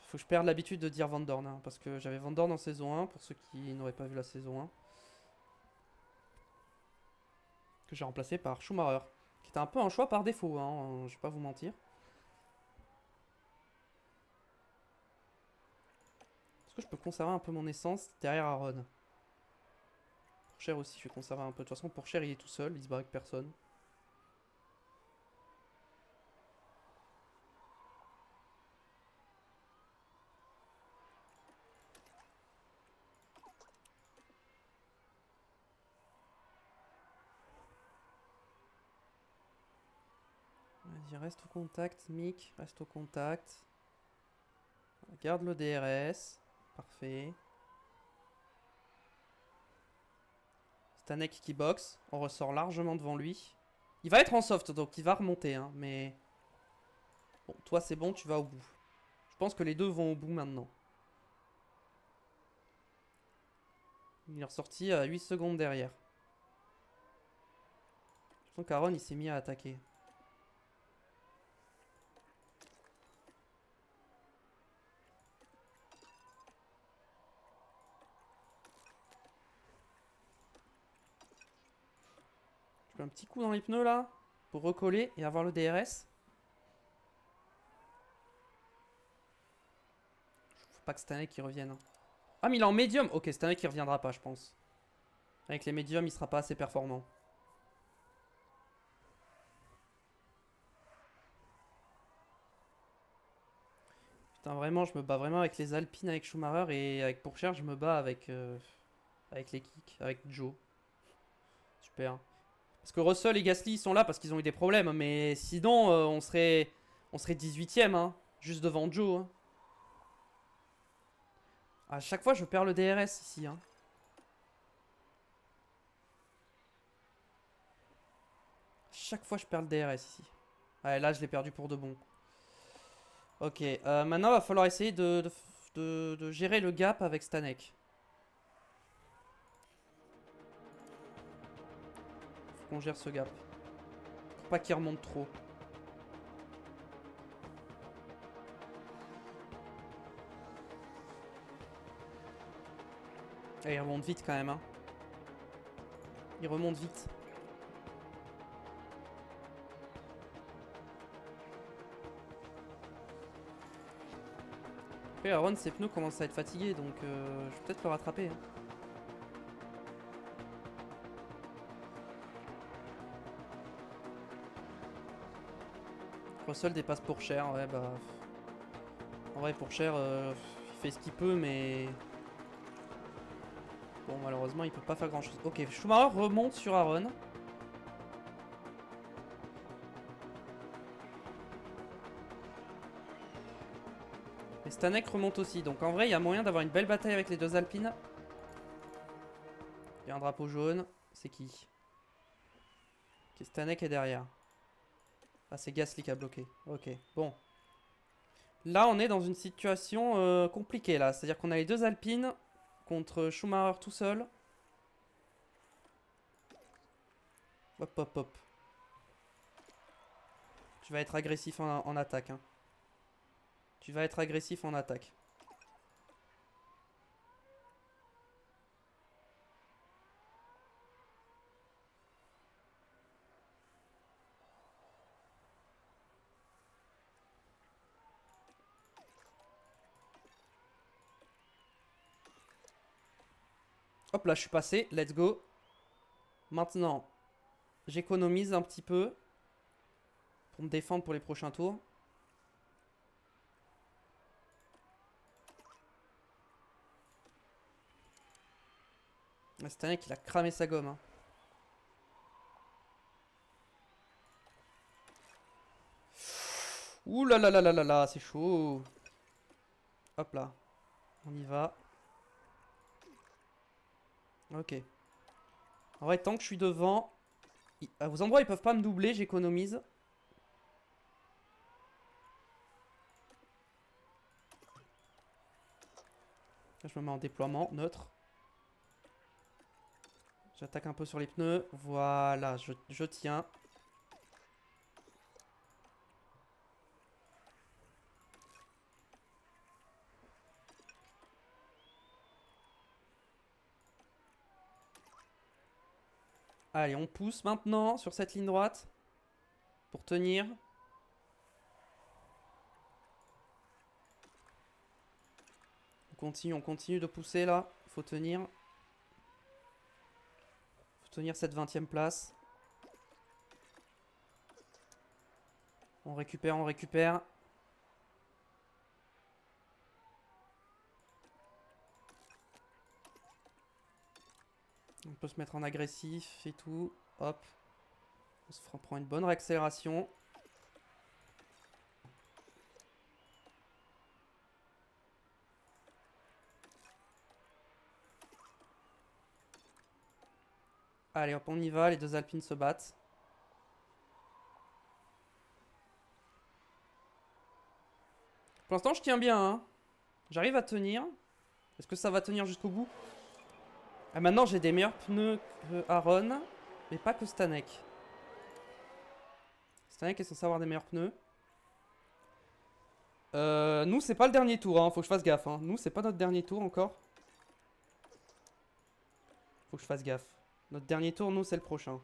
Faut que je perde l'habitude de dire Van Dorn, hein, parce que j'avais Van Dorn en saison 1, pour ceux qui n'auraient pas vu la saison 1. Que j'ai remplacé par Schumacher. Qui était un peu un choix par défaut, hein, je vais pas vous mentir. Est-ce que je peux conserver un peu mon essence derrière Aaron? Pour Cher aussi, je vais conserver un peu. De toute façon, pour Cher, il est tout seul, il se bat avec personne. Vas-y, reste au contact, Mick. Reste au contact. Garde le DRS. Parfait. Stanek qui boxe. On ressort largement devant lui. Il va être en soft, donc il va remonter. Hein, mais... Bon, toi c'est bon, tu vas au bout. Je pense que les deux vont au bout maintenant. Il est ressorti à 8 secondes derrière. Je sens qu'Aaron il s'est mis à attaquer. Je mets un petit coup dans les pneus là. Pour recoller et avoir le DRS. Faut pas que Stanek qui revienne. Hein. Ah mais il est en médium. Ok, Stanek il reviendra pas je pense. Avec les médiums il sera pas assez performant. Putain vraiment je me bats vraiment avec les Alpines avec Schumacher. Et avec Pourchaire je me bats avec avec les kicks. Avec Joe. Super. Parce que Russell et Gasly ils sont là parce qu'ils ont eu des problèmes. Mais sinon on serait 18ème hein. Juste devant Joe. Hein. À chaque fois je perds le DRS ici hein. Chaque fois je perds le DRS ici. Ouais, là, je l'ai perdu pour de bon. Ok, maintenant, il va falloir essayer de gérer le gap avec Stanek. Faut qu'on gère ce gap. Faut pas qu'il remonte trop. Et il remonte vite quand même, hein. Il remonte vite. Après, Aaron, ses pneus commencent à être fatigués, donc je vais peut-être le rattraper. Hein. Russell dépasse pour cher, ouais, bah. En vrai, pour cher, il fait ce qu'il peut, mais. Bon, malheureusement, il peut pas faire grand chose. Ok, Schumacher remonte sur Aaron. Et Stanek remonte aussi. Donc en vrai, il y a moyen d'avoir une belle bataille avec les deux Alpines. Il y a un drapeau jaune. C'est qui? Ok, Stanek est derrière. Ah, c'est Gasly qui a bloqué. Ok, bon. Là, on est dans une situation compliquée, là. C'est-à-dire qu'on a les deux Alpines contre Schumacher tout seul. Hop, hop, hop. Tu vas être agressif en attaque. Hein. Tu vas être agressif en attaque. Hop là, je suis passé. Let's go. Maintenant, j'économise un petit peu pour me défendre pour les prochains tours. Cette année qu'il a cramé sa gomme. Hein. Ouh là là là là là là, c'est chaud. Hop là. On y va. Ok. En vrai, tant que je suis devant, à vos endroits, ils peuvent pas me doubler, j'économise. Là, je me mets en déploiement, neutre. J'attaque un peu sur les pneus. Voilà, je tiens. Allez, on pousse maintenant sur cette ligne droite. Pour tenir. On continue de pousser là. Il faut tenir. Faut tenir cette 20e place. On récupère, on récupère. On peut se mettre en agressif et tout. Hop. On se prend une bonne réaccélération. Allez hop, on y va. Les deux Alpines se battent. Pour l'instant, je tiens bien. Hein. J'arrive à tenir. Est-ce que ça va tenir jusqu'au bout? Ah, maintenant, j'ai des meilleurs pneus que Aaron. Mais pas que Stanek. Stanek est censé avoir des meilleurs pneus. Nous, c'est pas le dernier tour. Hein. Faut que je fasse gaffe. Hein. Nous, c'est pas notre dernier tour encore. Faut que je fasse gaffe. Notre dernier tour, nous, c'est le prochain.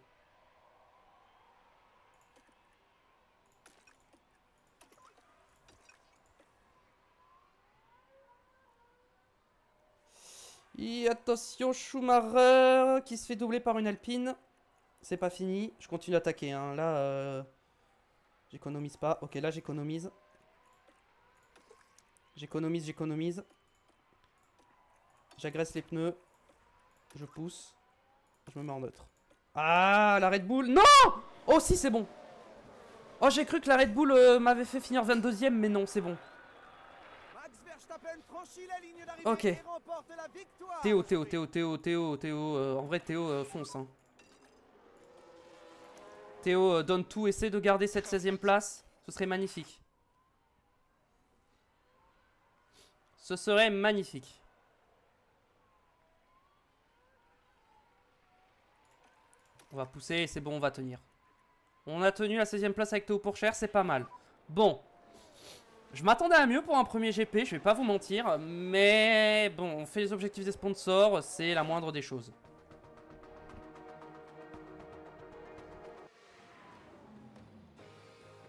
Et attention, Schumacher qui se fait doubler par une Alpine. C'est pas fini. Je continue d'attaquer. Hein. Là, j'économise pas. Ok, là, j'économise. J'économise. J'agresse les pneus. Je pousse. Je me mets en neutre. Ah, la Red Bull. Non! Oh, si, c'est bon. Oh, j'ai cru que la Red Bull m'avait fait finir 22e, mais non, c'est bon. Ok. Théo. En vrai, Théo fonce. Hein. Théo, donne tout, essaie de garder cette 16e place. Ce serait magnifique. Ce serait magnifique. On va pousser, c'est bon, on va tenir. On a tenu la 16e place avec Théo Pourchère, c'est pas mal. Bon. Je m'attendais à mieux pour un premier GP, je vais pas vous mentir. Mais bon, on fait les objectifs des sponsors, c'est la moindre des choses.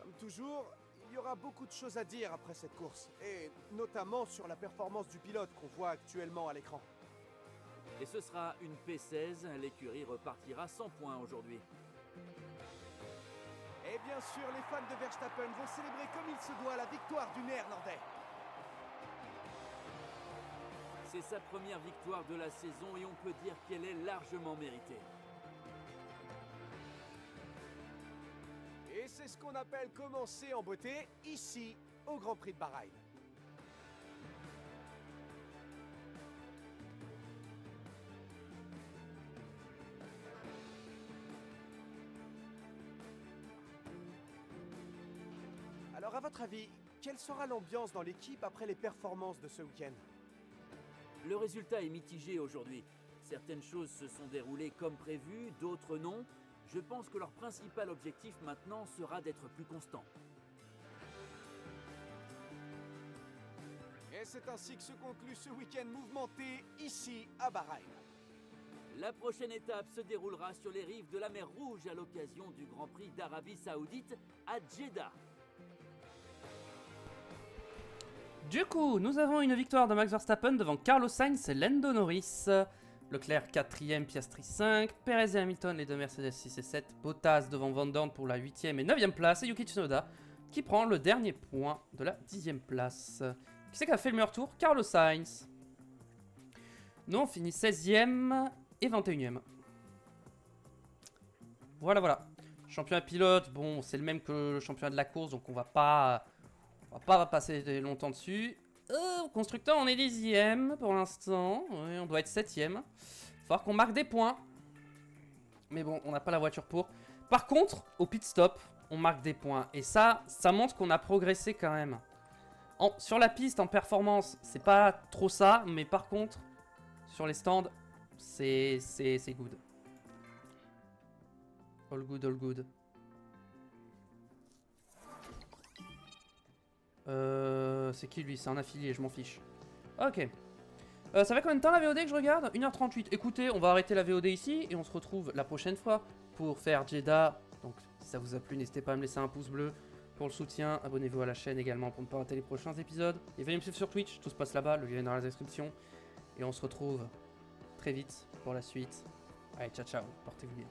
Comme toujours, il y aura beaucoup de choses à dire après cette course, et notamment sur la performance du pilote qu'on voit actuellement à l'écran. Et ce sera une P16, l'écurie repartira sans points aujourd'hui. Et bien sûr, les fans de Verstappen vont célébrer comme il se doit la victoire du Néerlandais. C'est sa première victoire de la saison et on peut dire qu'elle est largement méritée. Et c'est ce qu'on appelle commencer en beauté, ici, au Grand Prix de Bahreïn. Alors à votre avis, quelle sera l'ambiance dans l'équipe après les performances de ce week-end? Le résultat est mitigé aujourd'hui. Certaines choses se sont déroulées comme prévu, d'autres non. Je pense que leur principal objectif maintenant sera d'être plus constant. Et c'est ainsi que se conclut ce week-end mouvementé, ici, à Bahreïn. La prochaine étape se déroulera sur les rives de la mer Rouge à l'occasion du Grand Prix d'Arabie Saoudite à Jeddah. Du coup, nous avons une victoire de Max Verstappen devant Carlos Sainz et Lando Norris. Leclerc 4ème, Piastri 5, Perez et Hamilton les deux Mercedes 6 et 7, Bottas devant Van Dorn pour la 8ème et 9ème place et Yuki Tsunoda qui prend le dernier point de la 10ème place. Qui c'est qui a fait le meilleur tour? Carlos Sainz. Nous on finit 16ème et 21ème. Voilà, voilà. Championnat pilote, bon c'est le même que le championnat de la course donc on va pas passer longtemps dessus. Constructeur, on est 10ème pour l'instant. Oui, on doit être 7ème. Il va falloir qu'on marque des points. Mais bon, on n'a pas la voiture pour. Par contre, au pit stop, on marque des points. Et ça montre qu'on a progressé quand même. Sur la piste, en performance, c'est pas trop ça. Mais par contre, sur les stands, c'est good. All good, all good. C'est qui lui? C'est un affilié, je m'en fiche. Ok. Ça fait combien de temps la VOD que je regarde? 1h38. Écoutez, on va arrêter la VOD ici et on se retrouve la prochaine fois pour faire Jeddah. Donc si ça vous a plu, n'hésitez pas à me laisser un pouce bleu pour le soutien. Abonnez-vous à la chaîne également pour ne pas rater les prochains épisodes. Et venez me suivre sur Twitch, tout se passe là-bas, le lien est dans la description. Et on se retrouve très vite pour la suite. Allez, ciao ciao, portez-vous bien.